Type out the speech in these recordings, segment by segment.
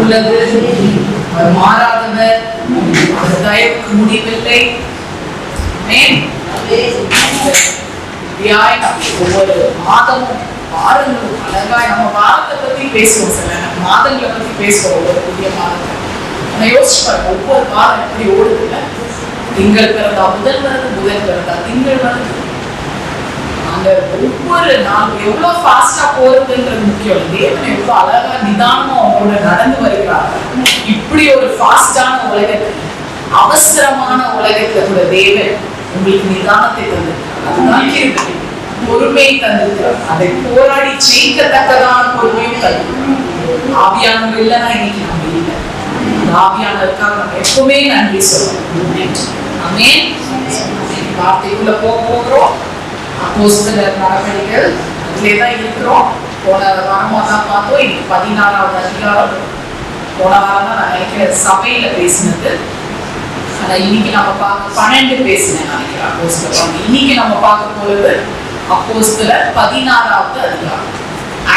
உள்ளது, அவர் மாறாதவர், அவர் தயவுக்கு முடிவில்லை. ஒவ்வொரு மாதமும் வாரங்களும் அழகாய் நம்ம வாரத்தை பத்தி பேசுவோம், சில மாதங்களை பத்தி பேசுவோம். ஒவ்வொரு புதிய மாதத்தை நம்ம யோசிச்சு ஒவ்வொரு வாரம் எப்படி ஓடுதுல. திங்கள் பிறந்தா முதல் வருது, முதல் பிறந்தா திங்கள் வருது. அந்த ஒவ்வொரு நாள் எவ்வளவு ஃபாஸ்டா போறதுன்றது முக்கியம். தேவன் எவ்வளவு அழகா நிதானமா அவங்களோட நடந்து வருகிறாங்க. இப்படி ஒரு ஃபாஸ்டான உலகத்தில், அவசரமான உலகத்துல தேவன் உங்களுக்கு நிதானத்தை தந்திருக்கிறார். அதுதான் கிருபை. பொறுமையை தந்திருக்கிறார். அதை போராடி ஜெயிக்கத்தக்கதான பொறுமையும் தந்திருக்கிறார். ஆவியானவர் இல்லைன்னா இன்னைக்கு நம்ம இல்லை. ஆவியானவருக்காக நம்ம எப்பவுமே நன்றி சொல்லணும். ஆமென். வார்த்தைக்குள்ள போகிறோம். அப்போஸ்தலர் நடவடிக்கைகள் அதிலேதான் இருக்கிறோம். போன வாரமா தான் பார்த்தோம். இன்னைக்கு 16வது அதிகாரம். போன வாரம் தான் நான் நினைக்கிறேன் சபையில பேசினது. ஆனா இன்னைக்கு நம்ம பார்க்க 12 பேசினேன் நினைக்கிறேன் அப்போஸ்தலர். இன்னைக்கு நம்ம பார்க்க போறது அப்போஸ்தலர் 16வது அதிகாரம்.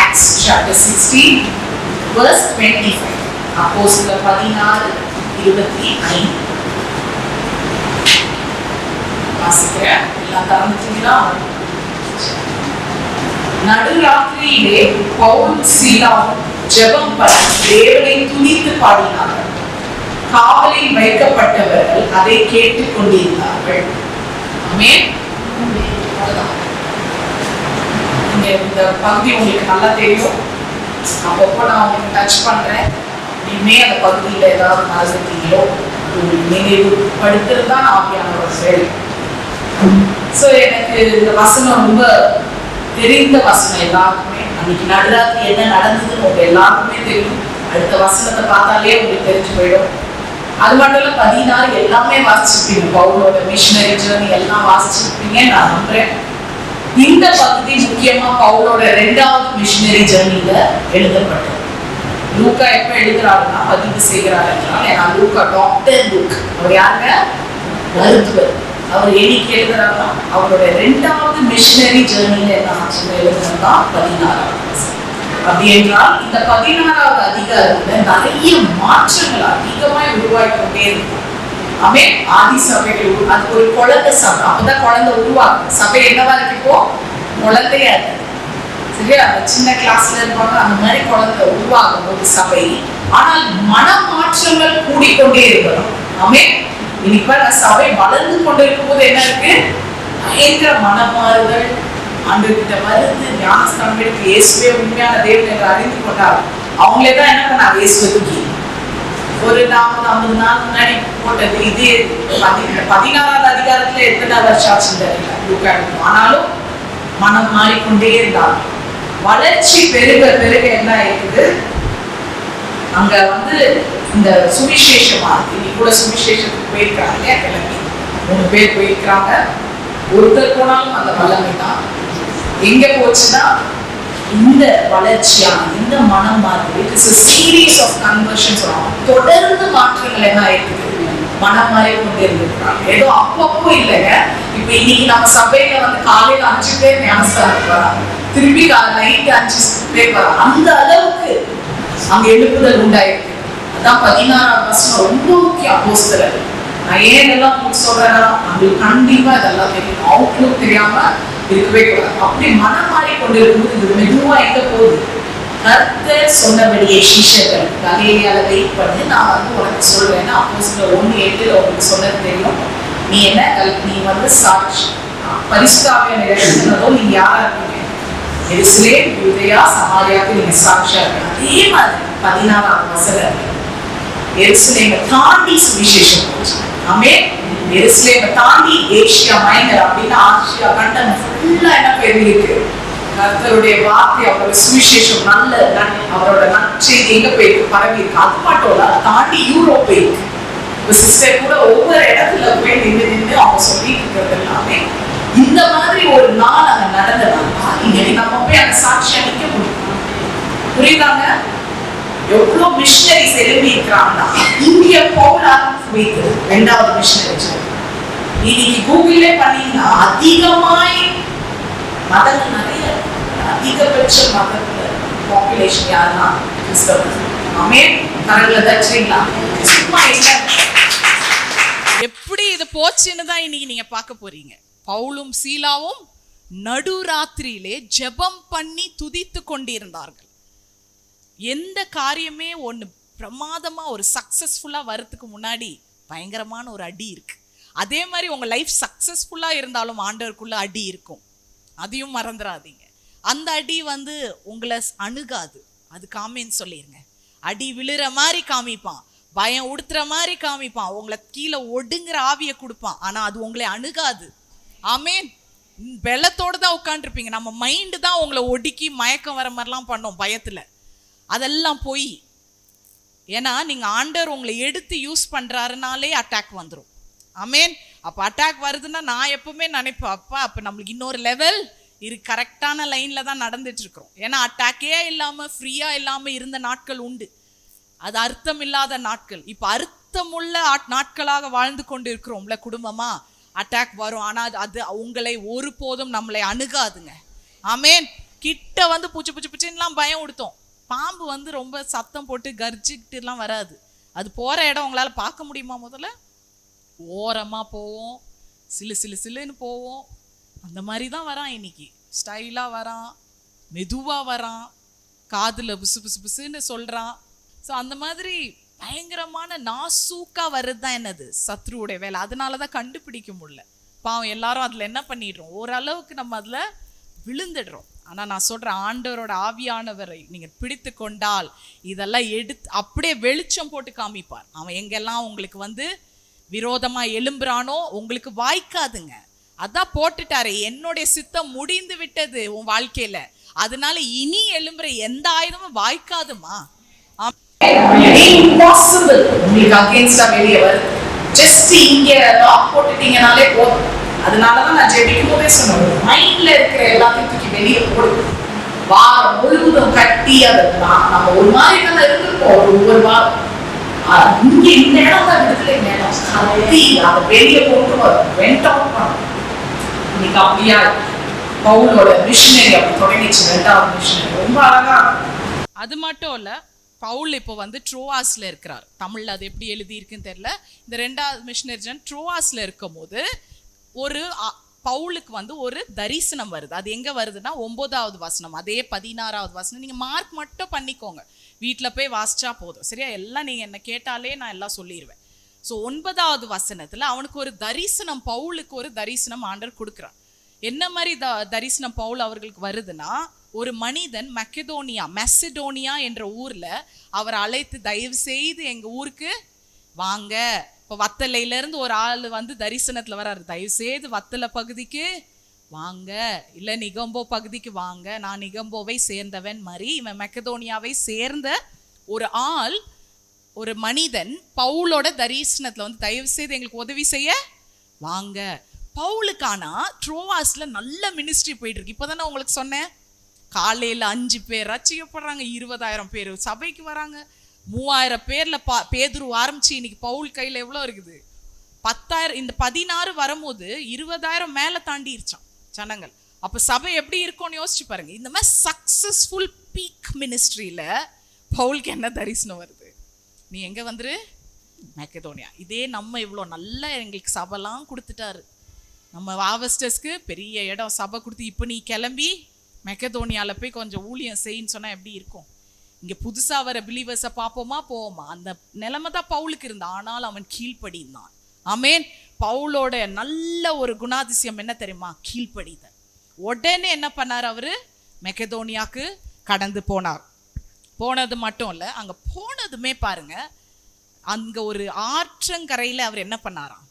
Acts chapter 16 verse 25. அப்போஸ்தலர் 16:25 வாசிக்கிறேன். எல்லாம் திறந்துட்டீங்களா? நடுராத்திரியிலே பவுலும் சீலாவும் ஜெபம் பண்ணி தேவனை துதித்து பாடினார்கள். காவலில் வைக்கப்பட்டவர்கள் அதை கேட்டுக் கொண்டிருந்தார்கள். ஆமென். இந்த பகுதி உங்களுக்கு நல்லா தெரியும். அப்பப்போ நான் உங்களுக்கு டச் பண்றேன். இனிமே அந்த பகுதியில ஏதாவது மறந்துட்டீங்களோ நினைவுபடுத்துறதுதான் ஆவியானவர் செயல். சோ எனக்கு இந்த வசனம் ரொம்ப தெரிந்த வசனம். எல்லாருக்குமே அன்னைக்கு நடுராத்திரி என்ன நடந்ததுன்னு உங்க எல்லாருக்குமே தெரியும். அடுத்த வசனத்தை பார்த்தாலே உங்களுக்கு தெரிஞ்சு போயிடும். அது மட்டும் இல்ல 16 எல்லாமே வாசிச்சிருப்பீங்க. பவுலோட மிஷனரி ஜர்னி எல்லாம் வாசிச்சிருப்பீங்க நான் நம்புறேன். இந்த பகுதி முக்கியமா பவுலோட 2வது மிஷனரி ஜர்னில எழுதப்பட்டது. லூக்கா எப்ப எழுதுறாருன்னா பதிவு செய்கிறார் என்றால், ஏன்னா லூக்கா டாக்டர் லூக். அவர் யாருங்க? மருத்துவர். அவர் என்னைக்கு எழுதுறாருன்னா அவரோட 2வது மிஷனரி ஜர்னில என்ன ஆச்சுன்னு எழுதுறதுனா 16வது. அப்படி என்றால் இந்த 16வது அதிகாரத்துல நிறைய மாற்றங்கள் அதிகமாய் உருவாக்கி கொண்டே இருக்கும். ஆமே. ஆதி சபைகள் அது ஒரு குழந்தை சபை. அப்பதான் குழந்தை உருவாக்கும். சபை என்னவா இருக்கு? இப்போ குழந்தையா இருக்கு. சரியா? அந்த சின்ன கிளாஸ்ல இருப்பாங்க. அந்த மாதிரி குழந்தை உருவாகும் ஒரு சபை. ஆனால் மனமாற்றங்கள் கூடிக்கொண்டே இருக்கணும். ஆமே. இப்ப சபை வளர்ந்து கொண்டு இருக்கும் போது என்ன இருக்கு? பயங்கர மனமாறுதல் ஆண்டவர்கிட்ட வருது. ஞானஸ்தானம் எடுத்து இயேசுவே உண்மையான தேவன் என்று அறிந்து கொண்டார். அவங்களே தான் என்ன பண்ணாங்க? இயேசுவுக்கு ஒரு 40-50 நாள் முன்னாடி போட்டது. இது 16வது அதிகாரத்துல எத்தனை வருஷம் ஆச்சுன்னு தெரியல. ஆனாலும் மனம் மாறிக்கொண்டே இருந்தாங்க. வளர்ச்சி பெருக பெருக என்ன ஆயிடுது? அங்க இந்த சுவிசேஷமா இன்னைக்கு கூட சுவிசேஷத்துக்கு போயிருக்காங்க இல்லையா? கிளம்பி 3 பேர் போயிருக்காங்க. ஒருத்தர் போனாலும் அந்த வல்லமை தான். எங்க போச்சுன்னா இந்த வளர்ச்சியான இந்த மனம் மாறுது. It's a series of conversions. தொடர்ந்து மாற்றங்கள் என்ன ஆயிருக்கு? மனம் மாறி கொண்டே இருந்திருக்காங்க. ஏதோ அப்பப்போ இல்லைங்க. இப்ப இன்னைக்கு நம்ம சபையில காலையில 5 பேர் ஞானஸ்தானத்துக்கு வராங்க. திருப்பி நைட் 5 பேர் வராங்க. அந்த அளவுக்கு அங்க எழுப்புதல் உண்டாயிருக்கு. அதான் 16வது வசனம் ரொம்ப முக்கியம். அப்போஸ்தலர் நான் ஏன் இதெல்லாம் உங்களுக்கு சொல்றேன்னா, நம்மளுக்கு கண்டிப்பா இதெல்லாம் தெரியும். அவுட்லுக் தெரியாம இருக்கவே கூடாது. அப்படி மனம் மாறி கொண்டு இருக்கும்போது இது மெதுவா எங்க போகுது? கர்த்தர் சொன்னபடியே சீஷர்கள் கலிலேயால வெயிட் பண்ணி நான் உனக்கு சொல்றேன்னா, அப்போஸ்தலர் 1:8 உங்களுக்கு சொன்னது தெரியும். நீ சாட்சி பரிசுத்தாவியான இடத்துலதோ நீங்க யாரா இருக்கீங்க? எருசலேம், யூதேயா, சமாரியாவுக்கு நீங்க சாட்சியா இருக்கணும். அதே மாதிரி 16வது வசனம் எருசலேமை தாண்டி சுவிசேஷம் போச்சு. ஆமென். எருசலேமை தாண்டி ஏசியா மைனர் அப்படின்னு ஆசியா கண்டம் ஃபுல்லா என்ன போயிருக்கு? கர்த்தருடைய வார்த்தை, அவரோட சுவிசேஷம் நல்ல அவரோட நற்செய்தி எங்க போயிருக்கு? பரவி இருக்கு. அது மட்டும் இல்ல, தாண்டி யூரோப் போயிருக்கு. சிஸ்டர் கூட ஒவ்வொரு இடத்துல போய் நின்று அவங்க சொல்லிட்டு இருக்கிறது எல்லாமே இந்த மாதிரி ஒரு நாள் அங்க நடந்ததுன்னா இன்னைக்கு நம்ம போய் அந்த சாட்சியா நிக்க முடியும். புரியுதாங்க? எவ்வளவு மிஷனரிஸ் எழுப்பி இருக்கிறாங்கன்னா இந்திய பவுலா வைத்து 2வது மிஷனரி. இன்னைக்கு கூகுள்ல பண்ணீங்கன்னா அதிகமாய் மதங்கள் நிறைய, அதிகபட்ச மதத்துல பாப்புலேஷன் யாருன்னா கிறிஸ்தவர்கள். ஆமென். கரங்களை தட்டுறீங்களா? சும்மா இல்லை. எப்படி இது போச்சுன்னு தான் இன்னைக்கு நீங்க பார்க்க போறீங்க. பவுலும் சீலாவும் நடுராத்திரியிலே ஜெபம் பண்ணி துதித்து கொண்டிருந்தார்கள். எந்த காரியமே ஒன்று பிரமாதமா ஒரு சக்சஸ்ஃபுல்லா வரதுக்கு முன்னாடி பயங்கரமான ஒரு அடி இருக்கு. அதே மாதிரி உங்க லைஃப் சக்சஸ்ஃபுல்லா இருந்தாலும் ஆண்டவருக்குள்ள அடி இருக்கும். அதையும் மறந்துடாதீங்க. அந்த அடி உங்களை அணுகாது. அது காமின்னு சொல்லிருங்க. அடி விழுற மாதிரி காமிப்பான், பயம் உடுத்துற மாதிரி காமிப்பான், உங்களை கீழே ஒடுங்குற ஆவியை கொடுப்பான். ஆனா அது உங்களை அணுகாது. ஆமேன். வெள்ளத்தோடு தான் உட்காந்துருப்பீங்க. நம்ம மைண்டு தான் உங்களை ஒடுக்கி மயக்கம் வர மாதிரிலாம் பண்ணோம் பயத்துல. அதெல்லாம் போய், ஏன்னா நீங்க ஆண்டவர் உங்களை எடுத்து யூஸ் பண்றாருனாலே அட்டாக் வந்துடும். ஆமேன். அப்ப அட்டாக் வருதுன்னா நான் எப்பவுமே நினைப்பேன், அப்பா அப்ப நம்மளுக்கு இன்னொரு லெவல் கரெக்டான லைன்ல தான் நடந்துட்டு இருக்கிறோம். ஏன்னா அட்டாக்கே இல்லாம ஃப்ரீயா இல்லாம இருந்த நாட்கள் உண்டு. அது அர்த்தம் இல்லாத நாட்கள். இப்ப அர்த்தமுள்ள நாட்களாக வாழ்ந்து கொண்டு இருக்கிறோம்ல குடும்பமா. அட்டாக் வரும், ஆனா அது உங்களை ஒருபோதும் நம்மளை அணுகாதுங்க. ஆமேன். கிட்ட பூச்சி பூச்சி பூச்சின்லாம் பயம் உடுத்தோம். பாம்பு ரொம்ப சத்தம் போட்டு கர்ஜிக்கிட்டு எல்லாம் வராது. அது போற இடம் உங்களால பார்க்க முடியுமா? முதல்ல ஓரமா போவோம், சிலு சிலு சிலுன்னு போவோம். அந்த மாதிரி தான் வரான் இன்னைக்கு. ஸ்டைலா வரான், மெதுவா வரான், காதுல புசு புசு புசுன்னு சொல்றான். ஸோ அந்த மாதிரி பயங்கரமான நாசூக்கா வர்றது தான் என்னது சத்ருவுடைய வேலை. அதனாலதான் கண்டுபிடிக்க முடியல. பாவம் எல்லாரும் அதுல என்ன பண்ணிடுறோம், ஓரளவுக்கு நம்ம அதுல விழுந்துடுறோம். ஆனா நான் சொல்றேன், ஆண்டவரோட ஆவியானவரை நீங்க பிடித்து கொண்டால் இதெல்லாம் எடுத்து அப்படியே வெளிச்சம் போட்டு காமிப்பார். அவன் எங்கெல்லாம் உங்களுக்கு விரோதமா எழும்புறானோ உங்களுக்கு வாய்க்காதுங்க. அதான் போட்டுட்டாரு, என்னுடைய சித்தம் முடிந்து விட்டது உன் வாழ்க்கையில, அதனால இனி எழும்புற எந்த ஆயுதமும் வாய்க்காதுமா. Impossible உங்களுக்கு அகைன்ஸ்டா வெளியே வருது. ஜஸ்ட் இங்க லாக் போட்டுட்டீங்கனாலே போதும். அதனாலதான் நான் ஜெபிக்கும் போதே சொன்னேன், மைண்ட்ல இருக்கிற எல்லாத்தையும் தூக்கி வெளியே போடு. வாரம் முழுவதும் கட்டி அதெல்லாம் நம்ம ஒரு மாதிரி தான் இருந்திருப்போம். ஒவ்வொரு வாரம் இங்க இந்த இடம் தான் விடுதலை நேரம். கத்தி அதை வெளியே கொண்டு வரும், வெண்ட் அவுட் பண்ணும். இன்னைக்கு அப்படியா பவுலோட மிஷனரி அப்படி தொடங்கிச்சு. 2வது மிஷனரி ரொம்ப அழகா. அது மட்டும் இல்ல, பவுல் இப்போ ட்ரோவாஸ்ல இருக்கிறார். தமிழ்ல அது எப்படி எழுதி இருக்குன்னு தெரியல. இந்த 2வது மிஷனரி ட்ரோவாஸ்ல இருக்கும் போது ஒரு பவுலுக்கு ஒரு தரிசனம் வருது. அது எங்க வருதுன்னா 9வது வசனம், அதே 16வது வசனம். நீங்க மார்க் மட்டும் பண்ணிக்கோங்க, வீட்டுல போய் வாசிச்சா போதும். சரியா? எல்லாம் நீங்க என்ன கேட்டாலே நான் எல்லாம் சொல்லிடுவேன். ஸோ 9வது வசனத்துல அவனுக்கு ஒரு தரிசனம், பவுலுக்கு ஒரு தரிசனம் ஆண்டவர் கொடுக்குறான். என்ன மாதிரி தரிசனம் பவுல் அவர்களுக்கு வருதுன்னா, ஒரு மனிதன் மெசடோனியா என்ற ஊர்ல அவர் அழைத்து, தயவு செய்து எங்க ஊருக்கு வாங்க. இப்போ வத்தலையில இருந்து ஒரு ஆள் தரிசனத்துல வர்றாரு, தயவு செய்து வத்தலை பகுதிக்கு வாங்க, இல்ல நிகம்போ பகுதிக்கு வாங்க, நான் நிகம்போவை சேர்ந்தவன் மாதிரி. இவன் மெக்கதோனியாவை சேர்ந்த ஒரு ஆள், ஒரு மனிதன் பவுலோட தரிசனத்துல தயவு செய்து எங்களுக்கு உதவி செய்ய வாங்க. பவுலுக்கானா ட்ரோவாஸ்ல நல்ல மினிஸ்ட்ரி போயிட்டு இருக்கு. இப்போதானே உங்களுக்கு சொன்னேன், காலையில 5 பேர் ரட்சிக்கப்படுறாங்க, 20,000 பேர் சபைக்கு வராங்க, 3,000 பேர்ல பேதுரு ஆரம்பிச்சு இன்னைக்கு பவுல் கையில எவ்வளவு இருக்குது? 10,000. இந்த 16 வரும்போது 20,000 மேல தாண்டிருச்சான் ஜனங்கள். அப்ப சபை எப்படி இருக்கும்னு யோசிச்சு பாருங்க. இந்த மாதிரி சக்சஸ்ஃபுல் பீக் மினிஸ்ட்ரியில பவுலுக்கு என்ன தரிசனம் வருது? நீ எங்க மெக்கதோனியா. இதே நம்ம இவ்வளோ நல்ல எங்களுக்கு சபைலாம் கொடுத்துட்டாரு. நம்ம வாவஸ்டர்ஸ்க்கு பெரிய இடம் சபை கொடுத்து, இப்போ நீ கிளம்பி மெக்கதோனியாவில் போய் கொஞ்சம் ஊழியம் செய்யின்னு சொன்னால் எப்படி இருக்கும்? இங்கே புதுசாக வர பிலீவர்ஸை பார்ப்போமா போவோமா? அந்த நிலைமை தான் பவுலுக்கு இருந்தான். ஆனால் அவன் கீழ்ப்படிந்தான். ஆமேன். பவுலோட நல்ல ஒரு குணாதிசயம் என்ன தெரியுமா? கீழ்ப்படிதல். உடனே என்ன பண்ணார்? அவரு மெக்கதோனியாவுக்கு கடந்து போனார். போனது மட்டும் இல்லை, அங்கே போனதுமே பாருங்க, அங்க ஒரு ஆற்றங்கரையில அவர் என்ன பண்ணாராம்?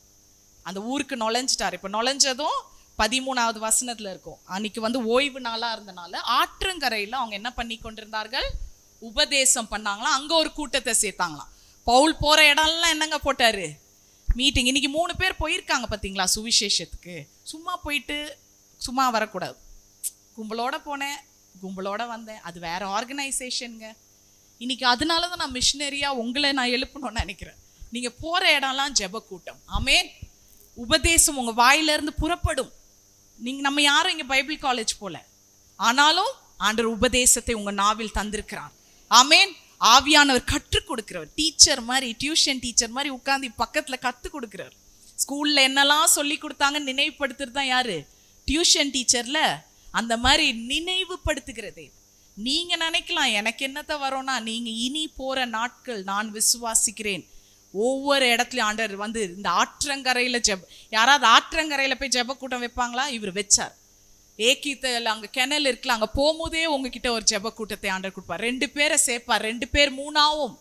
அந்த ஊருக்கு நுழைஞ்சிட்டார். இப்ப நுழைஞ்சதும் 13வது வசனத்துல இருக்கும். அன்னைக்கு ஓய்வு நாளா இருந்தனால ஆற்றங்கரையில அவங்க என்ன பண்ணி கொண்டிருந்தார்கள்? உபதேசம் பண்ணாங்களாம். அங்க ஒரு கூட்டத்தை சேர்த்தாங்களாம். பவுல் போற இடம்லாம் என்னங்க போட்டாரு? மீட்டிங். இன்னைக்கு 3 பேர் போயிருக்காங்க பாத்தீங்களா சுவிசேஷத்துக்கு. சும்மா போயிட்டு சும்மா வரக்கூடாது. கும்பலோட போனேன், கும்பலோட வந்தேன், அது வேற ஆர்கனைசேஷனுங்க. இன்னைக்கு அதனாலதான் நான் மிஷினரியா உங்களை நான் எழுப்பணும்னு நினைக்கிறேன். நீங்க போற இடம்லாம் ஜெப கூட்டம். ஆமேன். உபதேசம் உங்க வாயில இருந்து புறப்படும். நம்ம யாரும் இங்க பைபிள் காலேஜ் போல, ஆனாலும் ஆண்டவர் உபதேசத்தை உங்க நாவில் தந்திருக்கிறார். ஆமேன். ஆவியானவர் கற்றுக் கொடுக்கிறவர், டீச்சர் மாதிரி, டியூஷன் டீச்சர் மாதிரி உட்கார்ந்து பக்கத்துல கற்றுக் கொடுக்கிறார். ஸ்கூல்ல என்னெல்லாம் சொல்லி கொடுத்தாங்க நினைவுபடுத்துறது தான் யாரு? டியூஷன் டீச்சர்ல. அந்த மாதிரி நினைவுபடுத்துகிறதே. நீங்க நினைக்கலாம் எனக்கு என்னத்த வரோம்னா, நீங்க இனி போற நாட்கள் நான் விசுவாசிக்கிறேன் ஒவ்வொரு இடத்துலயும் ஆண்டவர் வந்து இந்த ஆற்றங்கரையில யாராவது ஆற்றங்கரையில போய் ஜெப கூட்டம் வைப்பாங்களா? இவர் வச்சார். ஏகித்தல் அங்க கிணல் இருக்குல்ல, அங்க போகும்போதே உங்ககிட்ட ஒரு ஜெப கூட்டத்தை ஆண்டவர் கொடுப்பார். 2 பேரை சேர்ப்பார், 2 பேர் 3ஆவும்.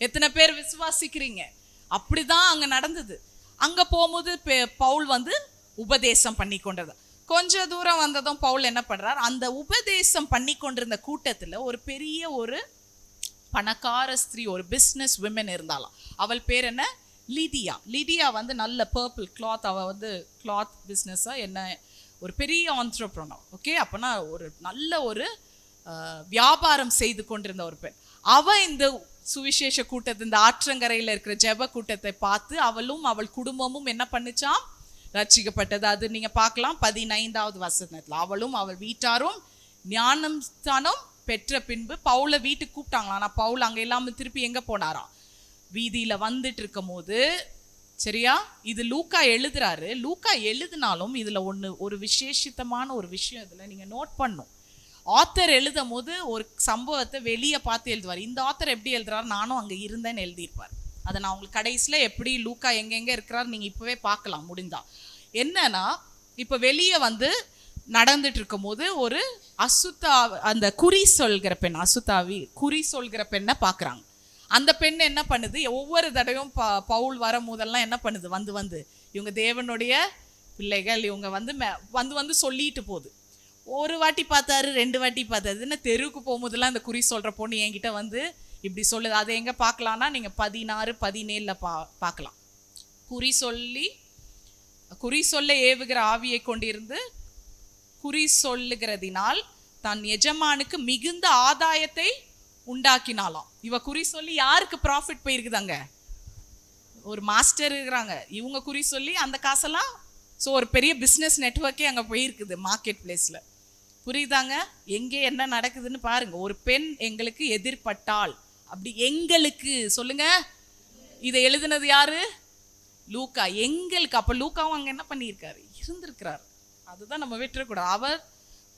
எத்தனை பேர் விசுவாசிக்கிறீங்க? அப்படிதான் அங்க நடந்தது. அங்க போகும்போது பவுல் வந்து உபதேசம் பண்ணி கொண்டது. கொஞ்ச தூரம் வந்ததும் பவுல் என்ன பண்றார், அந்த உபதேசம் பண்ணி கொண்டிருந்த கூட்டத்துல ஒரு பெரிய ஒரு பணக்கார ஸ்திரீ, ஒரு பிஸ்னஸ் விமன் இருந்தாலாம். அவள் பேர் என்ன? லிடியா. லிடியா வந்து நல்ல பர்பிள் கிளாத், அவள் வந்து கிளாத் பிஸ்னஸா என்ன ஒரு பெரிய ஆந்த்ரப்ரனர். ஓகே, அப்போனா ஒரு நல்ல ஒரு வியாபாரம் செய்து கொண்டிருந்த ஒரு பெண். அவள் இந்த சுவிசேஷ கூட்டத்தை, இந்த ஆற்றங்கரையில் இருக்கிற ஜெப கூட்டத்தை பார்த்து அவளும் அவள் குடும்பமும் என்ன பண்ணுச்சாம்? ரட்சிக்கப்பட்டது. அது நீங்க பார்க்கலாம் 15வது வசனத்துல. அவளும் அவள் வீட்டாரும் ஞானஸ்தானம் பெற்ற பின்பு பவுலை வீட்டுக்கு கூப்பிட்டாங்களாம். ஆனால் பவுல் அங்கே இல்லாமல் திருப்பி எங்கே போனாராம்? வீதியில வந்துட்டு இருக்கும் போது, சரியா, இது லூக்கா எழுதுறாரு. லூக்கா எழுதினாலும் இதுல ஒரு விசேஷித்தமான ஒரு விஷயம் இதுல நீங்க நோட் பண்ணும். ஆத்தர் எழுதும் போது ஒரு சம்பவத்தை வெளியே பார்த்து எழுதுவார். இந்த ஆத்தர் எப்படி எழுதுறாரு? நானும் அங்கே இருந்தேன்னு எழுதியிருப்பார். அதை நான் உங்களுக்கு கடைசியில் எப்படி லூக்கா எங்கெங்கே இருக்கிறார் நீங்கள் இப்போவே பார்க்கலாம் முடிந்தா. என்னன்னா, இப்போ வெளியே வந்து நடந்துட்டு இருக்கும் போது ஒரு அந்த குறி சொல்கிற பெண், அசுத்தாவி குறி சொல்கிற பெண்ணை பார்க்குறாங்க. அந்த பெண் என்ன பண்ணுது? ஒவ்வொரு தடவையும் பவுல் வரும் போதெல்லாம் என்ன பண்ணுது? வந்து இவங்க தேவனுடைய பிள்ளைகள், இவங்க வந்து சொல்லிட்டு போகுது. ஒரு வாட்டி பார்த்தாரு, 2 வாட்டி பார்த்தாரு. என்ன தெருவுக்கு போகும்போதெல்லாம் இந்த குறி சொல்கிற பொண்ணு என்கிட்ட வந்து இப்படி சொல்லுது. அதை எங்கே பார்க்கலான்னா நீங்கள் 16, 17 பார்க்கலாம். குறி சொல்ல ஏவுகிற ஆவியை கொண்டிருந்து குறி சொல்லுகிறதினால் தன் எஜமானுக்கு மிகுந்த ஆதாயத்தை உண்டாக்கினாலாம். இவ குறி சொல்லி யாருக்கு ப்ராஃபிட் போயிருக்குதாங்க? ஒரு மாஸ்டர் இருக்கிறாங்க, இவங்க குறி சொல்லி அந்த காசெல்லாம். ஸோ ஒரு பெரிய பிஸ்னஸ் நெட்வொர்க்கே அங்கே போயிருக்குது மார்க்கெட் பிளேஸில். புரியுதாங்க எங்கே என்ன நடக்குதுன்னு பாருங்க. ஒரு பெண் எங்களுக்கு எதிர்பட்டால், அப்படி எங்களுக்கு சொல்லுங்க. இதை எழுதுனது யாரு? லூக்கா. எங்களுக்கு. அப்போ லூக்காவும் அங்கே என்ன பண்ணியிருக்காரு? இருந்திருக்கிறார். அதுதான் நம்ம விட்டுறக்கூடாது. அவர்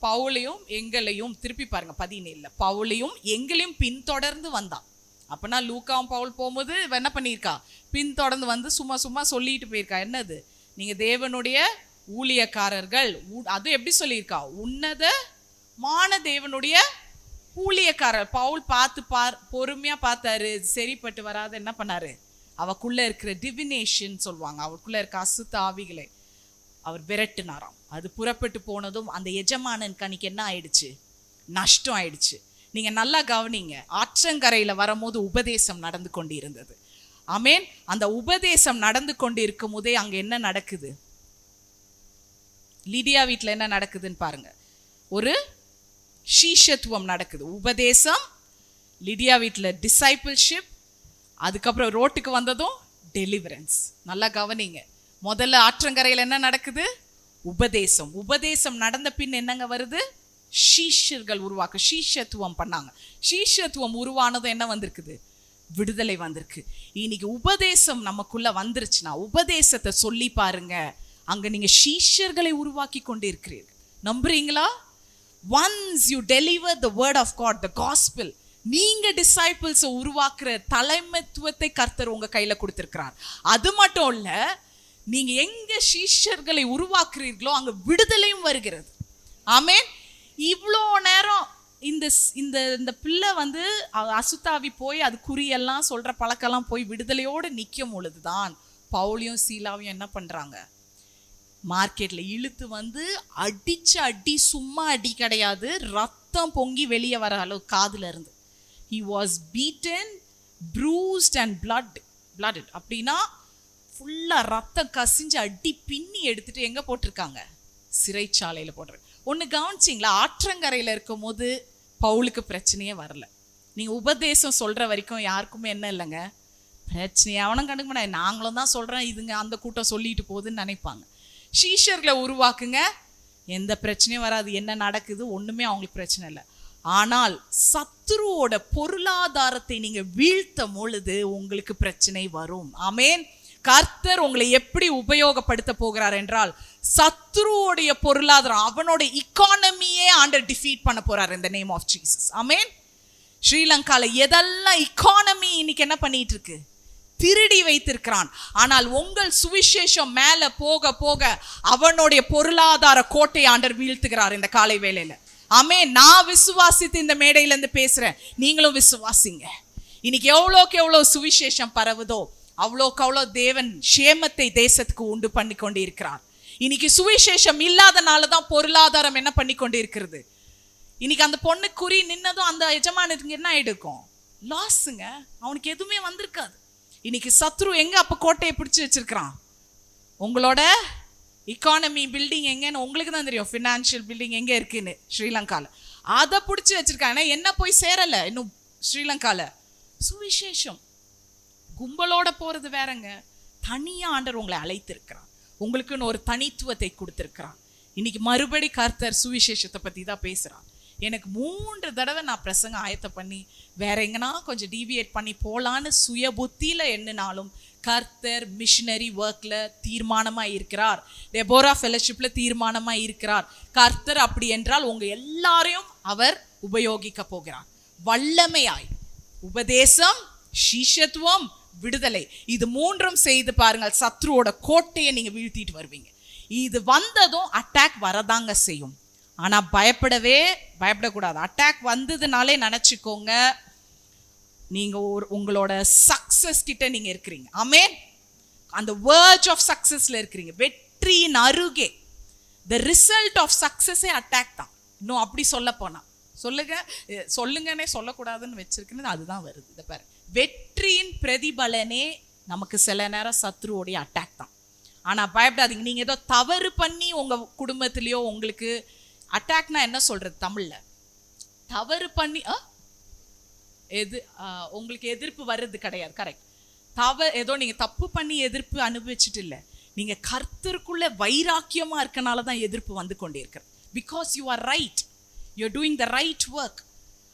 பவுலையும் எங்களையும், திருப்பி பாருங்க 17, பவுலையும் எங்களையும் பின்தொடர்ந்து வந்தான். அப்பனா லூக்காவும் பவுல் போகும்போது என்ன பண்ணியிருக்கா? பின்தொடர்ந்து வந்து சும்மா சொல்லிட்டு போயிருக்கா. என்னது? நீங்க தேவனுடைய ஊழியக்காரர்கள். அது எப்படி சொல்லியிருக்கா? உன்னதமான தேவனுடைய ஊழியக்காரர். பவுல் பொறுமையா பார்த்தாரு. சரிப்பட்டு வராத என்ன பண்ணாரு? அவக்குள்ள இருக்கிற டிவினேஷன் சொல்லுவாங்க, அவருக்குள்ள இருக்க அசுத்த ஆவிகளை அவர் விரட்டினாராம். அது புறப்பட்டு போனதும் அந்த எஜமானன் கணிக்கு என்ன ஆயிடுச்சு? நஷ்டம் ஆயிடுச்சு. நீங்க நல்லா கவனிங்க. ஆற்றங்கரையில வரும்போது உபதேசம் நடந்து கொண்டு இருந்தது. ஆமேன். அந்த உபதேசம் நடந்து கொண்டு இருக்கும் போதே அங்க என்ன நடக்குது? லிடியா வீட்டில் என்ன நடக்குதுன்னு பாருங்க. ஒரு சீஷத்துவம் நடக்குது. உபதேசம், லிடியா வீட்டில் டிசைபிள்ஷிப், அதுக்கப்புறம் ரோட்டுக்கு வந்ததும் டெலிவரன்ஸ். நல்லா கவனிங்க. முதல்ல ஆற்றங்கரையில் என்ன நடக்குது? உபதேசம். உபதேசம் நடந்த பின் என்னங்க வருது? சீஷர்கள் உருவாக்க சீஷத்துவம் பண்ணாங்க. சீஷத்துவம் உருவானதும் என்ன வந்திருக்குது? விடுதலை வந்திருக்கு. இன்னைக்கு உபதேசம் நமக்குள்ள வந்துருச்சுன்னா உபதேசத்தை சொல்லி பாருங்க, அங்க நீங்க சீஷர்களை உருவாக்கி கொண்டு இருக்கிறீர்கள். நம்புறீங்களா? once you deliver the word of God, the gospel, நீங்க டிசைபிள்ஸ் உருவாக்குற தலைமைத்துவத்தை கர்த்தர் உங்க கையில கொடுத்திருக்கிறார். அது மட்டும் இல்ல, நீங்க எங்க சீஷர்களை உருவாக்குறீர்களோ அங்க விடுதலையும் வருகிறது. ஆமேன். இவ்வளோ நேரம் இந்த பிள்ளை வந்து அசுத்தாவி போய் அது குறியெல்லாம் சொல்ற பழக்கெல்லாம் போய் விடுதலையோடு நிற்கும் பொழுதுதான் பவுலியும் சீலாவையும் என்ன பண்றாங்க? மார்க்கெட்ல இழுத்து வந்து அடிச்ச அடி, சும்மா அடி கிடையாது, ரத்தம் பொங்கி வெளியே வர அளவு காதுல இருந்து. he was beaten, bruised and blooded. அப்படின்னா ஃபுல்லா ரத்தம் கசிஞ்சு அடி பின்னி எடுத்துட்டு எங்க போட்டிருக்காங்க? சிறைச்சாலையில போட்டிருக்காங்க. ஒன்று கவனிச்சிங்களா? ஆற்றங்கரையில் இருக்கும் போது பவுலுக்கு பிரச்சனையே வரல. நீங்கள் உபதேசம் சொல்கிற வரைக்கும் யாருக்குமே என்ன இல்லைங்க பிரச்சனையை. அவனும் கண்டுக்க மாட்டேன், நாங்களும் தான் சொல்கிறேன், இதுங்க அந்த கூட்டம் சொல்லிட்டு போகுதுன்னு நினைப்பாங்க. சீஷர்களை உருவாக்குங்க, எந்த பிரச்சனையும் வராது. என்ன நடக்குது ஒன்றுமே அவங்களுக்கு பிரச்சனை இல்லை. ஆனால் சத்துருவோட பொருளாதாரத்தை நீங்க வீழ்த்தும் பொழுது உங்களுக்கு பிரச்சனை வரும். ஆமென். கர்த்தர் உங்களை எப்படி உபயோகப்படுத்த போகிறார் என்றால், சத்துருவோடைய பொருளாதாரம், அவனோட இக்கானமியே ஆண்டவர் டிஃபீட் பண்ண போறார் in the name of Jesus. ஆமென். ஸ்ரீலங்கால எதெல்லாம் இக்கானமி இன்னைக்கு என்ன பண்ணிட்டு இருக்கு, திருடி வைத்திருக்கிறான். ஆனால் உங்கள் சுவிசேஷம் மேல போக போக அவனுடைய பொருளாதார கோட்டை ஆண்டவர் வீழ்த்துகிறார் இந்த காலை வேளையில. ஆமென். நான் விசுவாசித்து இந்த மேடையில இருந்து பேசுறேன், நீங்களும் விசுவாசிங்க. இன்னைக்கு எவ்வளோக்கு எவ்வளவு சுவிசேஷம் பரவுதோ அவ்வளோக்கு அவ்வளோ தேவன் சேமத்தை தேசத்துக்கு உண்டு பண்ணி கொண்டு இருக்கிறார். இன்னைக்கு சுவிசேஷம் இல்லாதனால தான் பொருளாதாரம் என்ன பண்ணி கொண்டு இருக்கிறது. இன்னைக்கு அந்த பொண்ணு குறி நின்னதும் அந்த எஜமானுக்கு என்ன ஆயிடுக்கும், லாஸுங்க. அவனுக்கு எதுவுமே வந்திருக்காது. இன்னைக்கு சத்ரு எங்க அப்ப கோட்டையை பிடிச்சு வச்சிருக்கிறான், உங்களோட இக்கானமி பில்டிங் எங்கன்னு உங்களுக்கு தான் தெரியும். ஃபினான்ஷியல் பில்டிங் எங்க இருக்குன்னு ஸ்ரீலங்கால அதை பிடிச்சி வச்சிருக்காங்க. என்ன போய் சேரல இன்னும் ஸ்ரீலங்கால சுவிசேஷம். கும்பலோட போறது வேறங்க, தனியா ஆண்டவர் உங்களை அழைத்திருக்கிறான், உங்களுக்குன்னு ஒரு தனித்துவத்தை கொடுத்திருக்கிறான். இன்னைக்கு மறுபடி கர்த்தர் சுவிசேஷத்தை பத்தி தான் பேசுறான். எனக்கு 3 தடவை நான் பிரசங்கம் ஆயத்த பண்ணி வேற எங்கன்னா கொஞ்சம் டீவியேட் பண்ணி போலான்னு சுய புத்தியில எண்ணினாலும் கர்த்தர் மிஷனரி ஒர்க்ல தீர்மானமா இருக்கிறார். டெபோரா ஃபெலோஷிப்ல தீர்மானமா இருக்கிறார். கர்த்தர் அப்படி என்றால் உங்க எல்லாரையும் அவர் உபயோகிக்க போகிறார். வல்லமையாய் உபதேசம், சிஷ்யத்துவம், விடுதலை, இது 3ம் செய்து பாருங்கள், சத்ருவோட கோட்டையை நீங்க வீழ்த்திட்டு வருவீங்க. இது வந்ததும் அட்டாக் வரதாங்க செய்யும். ஆனா பயப்படக்கூடாது. அட்டாக் வந்ததுனாலே நினைச்சுக்கோங்க, நீங்க உங்களோட சக்சஸ் கிட்ட நீங்க இருக்கிறீங்க. ஆமென். அந்த வேர்ஜ் ஆஃப் சக்சஸ்ல இருக்கிறீங்க, வெற்றியின் அருகே. த ரிசல்ட் ஆஃப் சக்சஸே அட்டாக் தான். இன்னும் அப்படி சொல்ல போனா சொல்லுங்கன்னே சொல்லக்கூடாதுன்னு வச்சிருக்கிறது, அதுதான் வருது. இதை பாரு, வெற்றியின் பிரதிபலனே நமக்கு சில நேரம் சத்ருவோடைய அட்டாக் தான். ஆனா பயப்படாதீங்க. நீங்க ஏதோ தவறு பண்ணி உங்க குடும்பத்திலயோ, உங்களுக்கு அட்டாக்னா என்ன சொல்றது தமிழ்ல, தவறு பண்ணி உங்களுக்கு எதிர்ப்பு வர்றது கிடையாது. கரெக்ட். ஏதோ நீங்க தப்பு பண்ணி எதிர்ப்பு அனுபவிச்சுட்டு இல்லை, நீங்க கர்த்தருக்குள்ள வைராக்கியமா இருக்கனால தான் எதிர்ப்பு வந்து கொண்டே இருக்கு. Because you are right, you are doing the right work.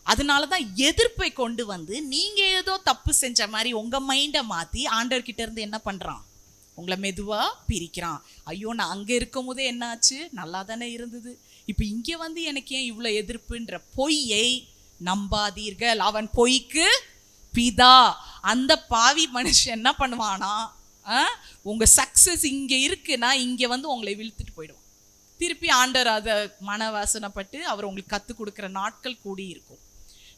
அதனாலதான் எதிர்ப்பை கொண்டு வந்து நீங்க ஏதோ தப்பு செஞ்ச மாதிரி உங்க மைண்டை மாத்தி ஆண்டவர்கிட்ட இருந்து என்ன பண்றான், உங்களை மெதுவா பிரிக்கிறான். ஐயோ, நான் அங்க இருக்கும் போதே என்ன ஆச்சு, நல்லா தானே இருந்தது, இப்ப இங்க வந்து எனக்கு ஏன் இவ்வளவு எதிர்ப்புன்ற பொய்யை நம்பாதீர்கள். அவன் பொய்க்கு பிதா. அந்த பாவி மனுஷன் என்ன பண்ணுவானா, உங்க சக்சஸ் இங்க இருக்குன்னா இங்க வந்து உங்களை விழுத்துட்டு போயிடுவான். திருப்பி ஆண்டவர் அதை மனவாசனைப்பட்டு அவர் உங்களுக்கு கற்றுக் கொடுக்குற நாட்கள் கூடி இருக்கும்.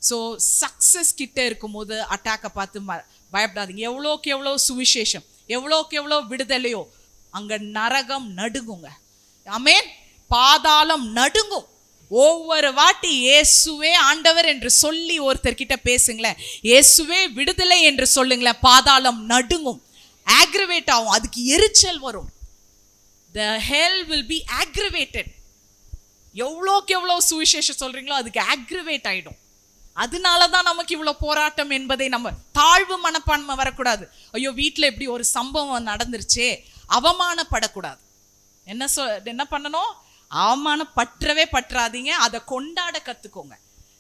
ஸோ சக்சஸ் கிட்ட இருக்கும்போது அட்டாக்கை பார்த்து பயப்படாதீங்க. எவ்வளோக்கு எவ்வளோ சுவிசேஷம், எவ்வளோக்கு எவ்வளோ விடுதலையோ அங்க நரகம் நடுங்குங்க. ஆமென். பாதாளம் நடுங்கும். ஒவ்வொரு வாட்டி இயேசுவே ஆண்டவர் என்று சொல்லி ஒருத்தர்கிட்ட பேசுங்களேன், இயேசுவே விடுதலை என்று சொல்லுங்களேன், பாதாளம் நடுங்கும், ஆக்ரிவேட் ஆகும், அதுக்கு எரிச்சல் வரும். The hell will be aggravated. எவ்வளோக்கு எவ்வளோ சுவிசேஷம் சொல்றீங்களோ அதுக்கு ஆக்ரிவேட் ஆயிடும். அதனாலதான் நமக்கு இவ்வளவு போராட்டம் என்பதை நம்ம தாழ்வு மனப்பான்மை வரக்கூடாது. ஐயோ, வீட்டில் எப்படி ஒரு சம்பவம் நடந்துருச்சே, அவமானப்படக்கூடாது. என்ன பண்ணணும், அவமானப்பற்றவே பற்றாதீங்க, அதை கொண்டாட கத்துக்கோங்க.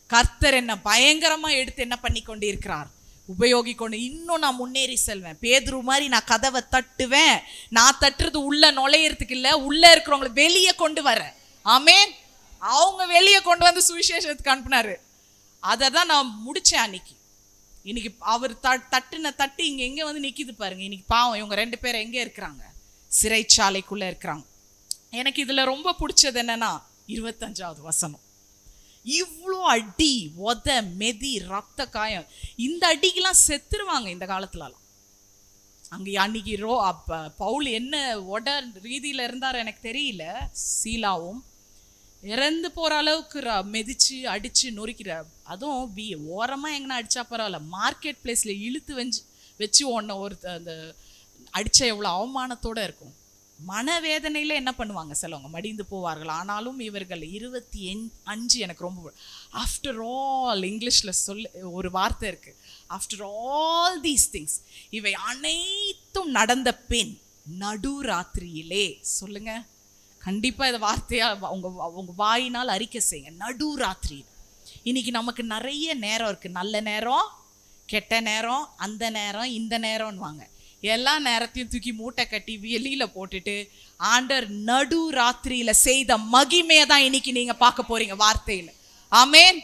கர்த்தர் என்ன பயங்கரமா எடுத்து என்ன பண்ணி கொண்டு இருக்கிறார், உபயோகிக்கொண்டு இன்னும் நான் முன்னேறி செல்வேன். பேதுரு மாதிரி நான் கதவை தட்டுவேன். நான் தட்டுறது உள்ள நுழையறதுக்கு இல்லை, உள்ள இருக்கிறவங்களை வெளியே கொண்டு வர. ஆமென். அவங்க வெளியே கொண்டு வந்து சுவிசேஷத்துக்கு அனுப்புனாரு. அதை தான் நான் முடிச்சேன் அன்னைக்கு. இன்னைக்கு அவர் தட்டுன தட்டு இங்க எங்க வந்து நிக்குது பாருங்க. இன்னைக்கு பாவம் இவங்க 2 பேரும் எங்க இருக்கிறாங்க, சிறைச்சாலைக்குள்ள இருக்கிறாங்க. எனக்கு இதுல ரொம்ப பிடிச்சது என்னன்னா 25வது வசனம். இவ்வளோ அடி, உத, மெதி, ரத்த காயம், இந்த அடிக்கெல்லாம் செத்துருவாங்க இந்த காலத்துலலாம். அங்கே அன்னைக்கு பவுல் என்ன உட ரீதியில இருந்தார் எனக்கு தெரியல. சீலாவும் இறந்து போற அளவுக்கு மெதிச்சு அடிச்சு நொறுக்கிற. அதுவும் ஓரமா எங்கன்னா அடிச்சா பரவாயில்ல, மார்க்கெட் பிளேஸ்ல இழுத்து வச்சு ஒரு அந்த அடிச்ச எவ்வளோ அவமானத்தோட இருக்கும். மனவேதனையில என்ன பண்ணுவாங்க சிலவங்க, மடிந்து போவார்கள். ஆனாலும் இவர்கள் 25 எனக்கு ரொம்ப, ஆஃப்டர் ஆல், இங்கிலீஷ்ல ஒரு வார்த்தை இருக்கு, ஆஃப்டர் ஆல் தீஸ் திங்ஸ், இவை அனைத்தும் நடந்த பின் நடுராத்திரியிலே. சொல்லுங்க, கண்டிப்பா இந்த வார்த்தையா உங்க வாயினால் அறிக்கை செய்யுங்க. நடுராத்திரி இன்னைக்கு நமக்கு நிறைய நேரம் இருக்கு. நல்ல நேரம், கெட்ட நேரம், அந்த நேரம், இந்த நேரம்னுவாங்க. எல்லா நேரத்தையும் தூக்கி மூட்டை கட்டி வெளியில போட்டுட்டு ஆண்டவர் நடு ராத்திரியில செய்த மகிமையை தான் இன்னைக்கு நீங்க பார்க்க போறீங்க வார்த்தையில. ஆமென்.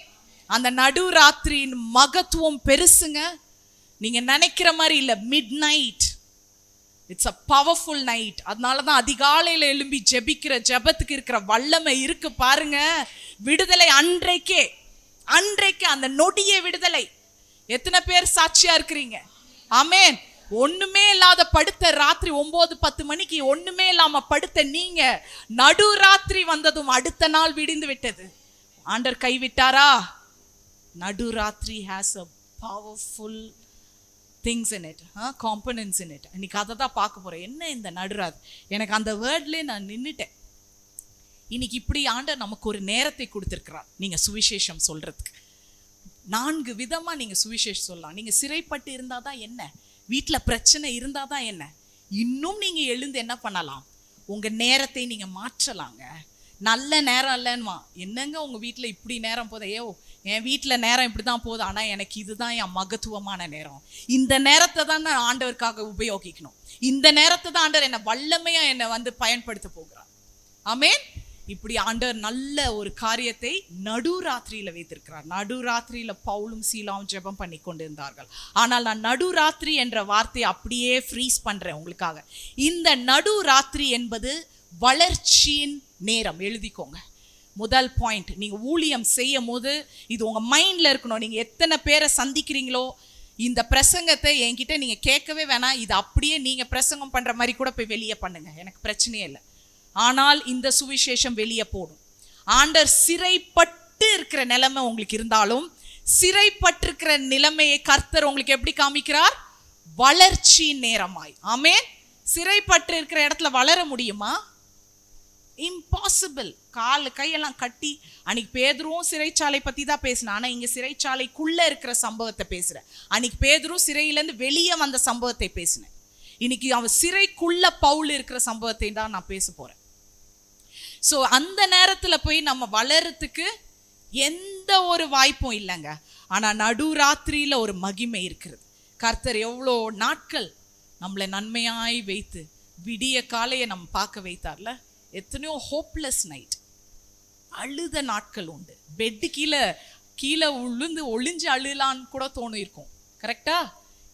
அந்த நடு ராத்திரியின் மகத்துவம் பெருசுங்க. நீங்க நினைக்கிற மாதிரி இல்ல. Mid night, it's a powerful night. அதனாலதான் அதிகாலையில எழும்பி ஜெபிக்கிற ஜெபத்துக்கு இருக்கிற வல்லமை இருக்கு பாருங்க. விடுதலை அன்றைக்கே அந்த நொடியே விடுதலை. எத்தனை பேர் சாட்சியா இருக்கிறீங்க? ஆமென். ஒண்ணுமே இல்லாத படுத்த ராத்திரி 9-10 மணிக்கு ஒண்ணுமே இல்லாம படுத்த நீங்க நடு ராத்திரி வந்ததும் அடுத்த நாள் விடிந்து விட்டது. ஆண்டவர் கைவிட்டாரா? நடு ராத்திரி has a powerful things in it, components in it. இன்னைக்கு அதை தான் பார்க்க போறேன். என்ன இந்த நடுராத்திரி? எனக்கு அந்த வேர்ட்லயே நான் நின்னுட்டேன். இன்னைக்கு இப்படி ஆண்டவர் நமக்கு ஒரு நேரத்தை கொடுத்திருக்கிறார். நீங்க சுவிசேஷம் சொல்றதுக்கு 4 விதமா நீங்க சுவிசேஷம் சொல்லலாம். நீங்க சிறைப்பட்டு இருந்தாதான் என்ன, வீட்டுல பிரச்சனை இருந்தாதான் என்ன, இன்னும் நீங்க எழுந்து என்ன பண்ணலாம்? உங்க நேரத்தை நீங்க மாற்றலாங்க. நல்ல நேரம் இல்லைன்னுவா. என்னங்க உங்க வீட்டுல இப்படி நேரம் போதே? என் வீட்டுல நேரம் இப்படிதான் போகுது, ஆனா எனக்கு இதுதான் என் மகத்துவமான நேரம். இந்த நேரத்தை தான் நான் ஆண்டவருக்காக உபயோகிக்கணும். இந்த நேரத்தை தான் ஆண்டவர் என்ன வல்லமையா என்னை வந்து பயன்படுத்த போகிறார். ஆமென். இப்படி ஆண்டவர் நல்ல ஒரு காரியத்தை நடுராத்திரியில வைத்திருக்கிறார். நடுராத்திரியில பவுலும் சீலாவும் ஜெபம் பண்ணி கொண்டிருந்தார்கள். ஆனால் நான் நடுராத்திரி என்ற வார்த்தையை அப்படியே ஃப்ரீஸ் பண்றேன் உங்களுக்காக. இந்த நடுராத்திரி என்பது வளர்ச்சியின் நேரம். எழுதிக்கோங்க. முதல் பாயிண்ட், நீங்க ஊழியம் செய்யும் போது இது உங்க மைண்ட்ல இருக்கணும். நீங்க எத்தனை பேரை சந்திக்கிறீங்களோ, இந்த பிரசங்கத்தை என்கிட்ட நீங்க கேட்கவே வேணாம். இது அப்படியே நீங்க பிரசங்கம் பண்ற மாதிரி கூட போய் வெளியே பண்ணுங்க, எனக்கு பிரச்சனையே இல்லை. ஆனால் இந்த சுவிசேஷம் வெளியே போடும். ஆண்டவர் சிறைப்பட்டு இருக்கிற நிலைமை உங்களுக்கு இருந்தாலும், சிறைப்பட்டிருக்கிற நிலைமையை கர்த்தர் உங்களுக்கு எப்படி காமிக்கிறார்? வளர்ச்சி நேரமாய். ஆமென். சிறைப்பட்டு இருக்கிற இடத்துல வளர முடியுமா? இம்பாசிபிள். கால் கையெல்லாம் கட்டி. அன்னைக்கு பேதுருவும் சிறைச்சாலை பத்தி தான் பேசினேன். ஆனா இங்க சிறைச்சாலைக்குள்ள இருக்கிற சம்பவத்தை பேசுறேன். அன்னைக்கு பேதுரு சிறையிலேருந்து வெளியே வந்த சம்பவத்தை பேசினேன். இன்னைக்கு அவன் சிறைக்குள்ள பவுல் இருக்கிற சம்பவத்தை தான் நான் பேச போறேன். ஸோ அந்த நேரத்துல போய் நம்ம வளர்றதுக்கு எந்த ஒரு வாய்ப்பும் இல்லைங்க. ஆனா நடுராத்திரியில ஒரு மகிமை இருக்கிறது. கர்த்தர் எவ்வளோ நாட்கள் நம்மளை நன்மையாய் வைத்து விடிய காலையை நம்ம பார்க்க வைத்தார்ல. எத்தனையோ ஹோப்லெஸ் நைட், அழுத நாட்கள் உண்டு. பெட்டு கீழே விழுந்து ஒளிஞ்சு அழுலான்னு கூட தோணும் இருக்கும். கரெக்டா?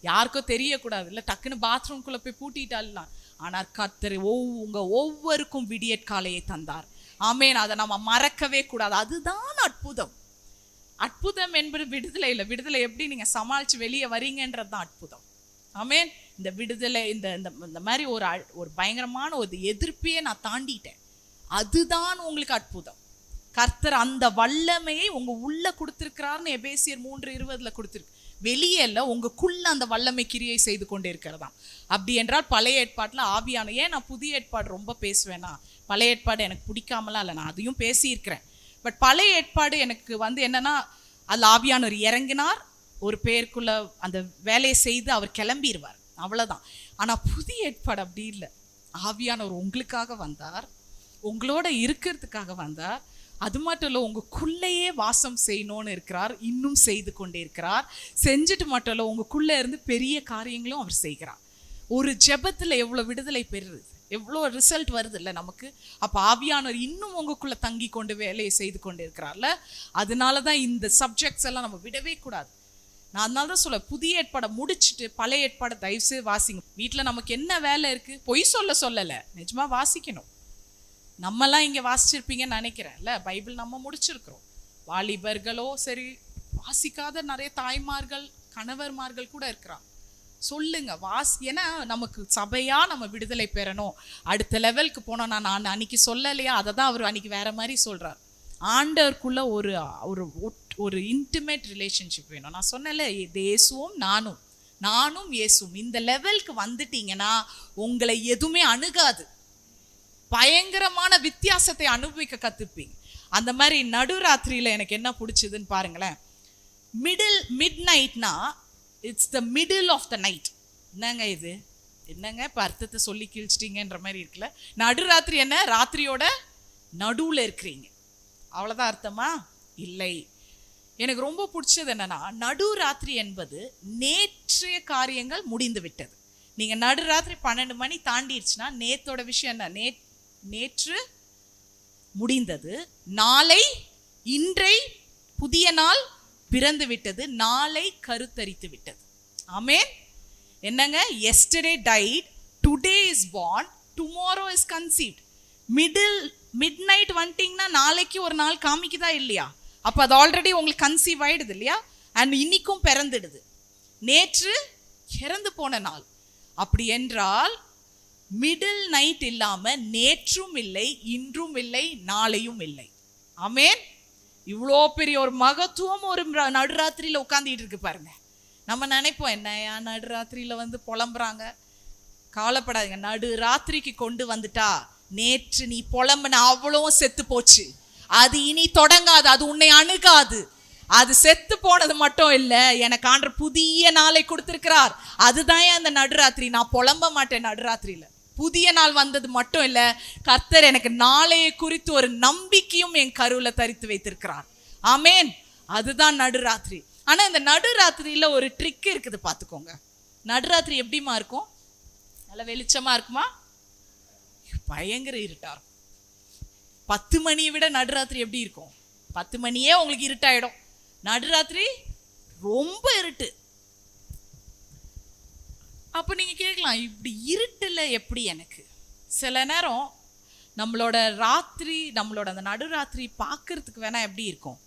யாருக்கும் தெரியக்கூடாது இல்லை, டக்குன்னு பாத்ரூம்குள்ள போய் பூட்டிட்டு அழலாம். ஆனால் கர்த்தர் உங்க ஒவ்வொருக்கும் விடியற்காலையை தந்தார். ஆமேன். அதை நம்ம மறக்கவே கூடாது. அதுதான் அற்புதம். அற்புதம் என்பது விடுதலை இல்லை. விடுதலை எப்படி நீங்க சமாளிச்சு வெளியே வரீங்கன்றது தான் அற்புதம். ஆமேன். இந்த விடுதலை இந்த மாதிரி ஒரு பயங்கரமான ஒரு எதிர்ப்பையே நான் தாண்டிட்டேன். அதுதான் உங்களுக்கு அற்புதம். கர்த்தர் அந்த வல்லமையை உங்க உள்ள கொடுத்திருக்கிறார்னு எபேசியர் 3:20 கொடுத்திருக்கு. வெளியே இல்லை, உங்களுக்குள்ள அந்த வல்லமை கிரியை செய்து கொண்டே இருக்கிறதாம். அப்படி என்றால் பழைய ஏற்பாட்டில் ஆவியான, ஏன் நான் புதிய ஏற்பாடு ரொம்ப பேசுவேன்னா, பழைய ஏற்பாடு எனக்கு பிடிக்காமலாம் இல்லை, நான் அதையும் பேசியிருக்கிறேன். பட் பழைய ஏற்பாடு எனக்கு வந்து என்னன்னா, அதில் ஆவியானவர் இறங்கினார், ஒரு பேருக்குள்ள அந்த வேலையை செய்து அவர் கிளம்பிடுவார், அவ்வளோதான். ஆனால் புதிய ஏற்பாடு அப்படி இல்லை. ஆவியானவர் உங்களுக்காக வந்தார், உங்களோட இருக்கிறதுக்காக வந்தார். அது மட்டும் இல்லை, உங்களுக்குள்ளேயே வாசம் செய்யணும்னு இருக்கிறார், இன்னும் செய்து கொண்டே இருக்கிறார். செஞ்சுட்டு மட்டும் இல்லை, உங்களுக்குள்ளே இருந்து பெரிய காரியங்களும் அவர் செய்கிறார். ஒரு ஜெபத்தில் எவ்வளோ விடுதலை பெறுது, எவ்வளோ ரிசல்ட் வருது இல்லை நமக்கு. அப்போ ஆவியானவர் இன்னும் உங்களுக்குள்ளே தங்கி கொண்டு வேலையை செய்து கொண்டு இருக்கிறார்ல. அதனால தான் இந்த சப்ஜெக்ட்ஸ் எல்லாம் நம்ம விடவே கூடாது. நான் அதனால தான் சொல்ல, புதிய ஏற்பாடை முடிச்சுட்டு பழைய ஏற்பாடை தயவுசெய்து வாசிங்க. வீட்டில் நமக்கு என்ன வேலை இருக்குது, பொய் சொல்லலை, நிஜமா வாசிக்கணும். நம்மெல்லாம் இங்கே வாசிச்சிருப்பீங்கன்னு நினைக்கிறேன்ல. பைபிள் நம்ம முடிச்சிருக்கிறோம். வாலிபர்களோ சரி, வாசிக்காத நிறைய தாய்மார்கள் கணவர்மார்கள் கூட இருக்கிறாங்க. சொல்லுங்க, ஏன்னா நமக்கு சபையா நம்ம விடுதலை பெறணும், அடுத்த லெவலுக்கு போனோம். நான் அன்னைக்கு சொல்லலையா, அதை தான் அவர் அன்னைக்கு வேற மாதிரி சொல்றார். ஆண்டவருக்குள்ள ஒரு ஒரு ஒரு இன்டிமேட் ரிலேஷன்ஷிப் வேணும். நான் சொன்னல, இயேசுவும் நானும் இயேசுவும் இந்த லெவலுக்கு வந்துட்டீங்கன்னா உங்களை எதுவுமே அணுகாது. பயங்கரமான வித்தியாசத்தை அனுபவிக்க கத்துப்பீங்க. அந்த மாதிரி நடுராத்திரியில எனக்கு என்ன பிடிச்சதுன்னு பாருங்களேன். மிட் நைட்னா it's the middle of the night. என்னங்க இது, என்னங்க இப்போ அர்த்தத்தை சொல்லி கிழிச்சிட்டீங்கன்ற மாதிரி இருக்குல்ல. நடுராத்திரி என்ன, ராத்திரியோட நடுவில் இருக்கிறீங்க, அவ்வளோதான் அர்த்தமா? இல்லை. எனக்கு ரொம்ப பிடிச்சது என்னன்னா, நடுராத்திரி என்பது நேற்றைய காரியங்கள் முடிந்து விட்டது. நீங்க நடுராத்திரி 12 மணி தாண்டிடுச்சுன்னா நேத்தோட விஷயம் என்ன? நேற்று முடிந்தது. நாளை, இன்றை புதிய நாள் பிறந்து விட்டது. நாளை கருத்தரித்து விட்டது. ஆமென். என்னங்க? yesterday died, today is born, tomorrow is conceived. midnight வந்துட்டீங்கன்னா நாளைக்கு ஒரு நாள் காமிக்குதா இல்லையா? அப்ப அது ஆல்ரெடி உங்களுக்கு கன்சீவ் ஆயிடுது இல்லையா? அண்ட் இன்னைக்கும் பிறந்துடுது. நேற்று இறந்து போன நாள். அப்படி என்றால் மிடில் நைட் இல்லாம நேற்றும் இல்லை, இன்றும் இல்லை, நாளையும் இல்லை. ஆமென். இவ்வளோ பெரிய ஒரு மகத்துவம் ஒரு நடுராத்திரியில உட்காந்துட்டு இருக்கு பாருங்க. நம்ம நினைப்போம், என்னையா நடுராத்திரியில வந்து புலம்புறாங்க. கவலைப்படாதீங்க. நடுராத்திரிக்கு கொண்டு வந்துட்டா நேற்று நீ புலம்புன அவ்வளோ செத்து போச்சு. அது இனி தொடங்காது, அது உன்னை அணுகாது. அது செத்து போனது மட்டும் இல்ல, எனக்கு ஆண்டவர் புதிய நாளை கொடுத்திருக்கிறார். அதுதான் அந்த நடுராத்திரி. நான் புலம்ப மாட்டேன் நடுராத்திரியில. புதிய நாள் வந்தது மட்டும் இல்ல, கர்த்தர் எனக்கு நாளையை குறித்து ஒரு நம்பிக்கையும் என் கருவுல தரித்து வைத்திருக்கிறார். ஆமென். அதுதான் நடுராத்திரி. ஆனா இந்த நடுராத்திரியில ஒரு ட்ரிக் இருக்குது, பாத்துக்கோங்க. நடுராத்திரி எப்படிமா இருக்கும்? நல்ல வெளிச்சமா இருக்குமா? பயங்கர இருட்டா இருக்கும். 10 மணியை விட நடுராத்திரி எப்படி இருக்கும்? 10 மணியே உங்களுக்கு இருட்டாயிடும். நடுராத்திரி ரொம்ப இருட்டு. அப்ப நீங்க கேட்கலாம், இப்படி இருட்டுல எப்படி? எனக்கு சில நேரம் நம்மளோட ராத்திரி, நம்மளோட அந்த நடுராத்திரி பார்க்கறதுக்கு வேணா எப்படி இருக்கும்?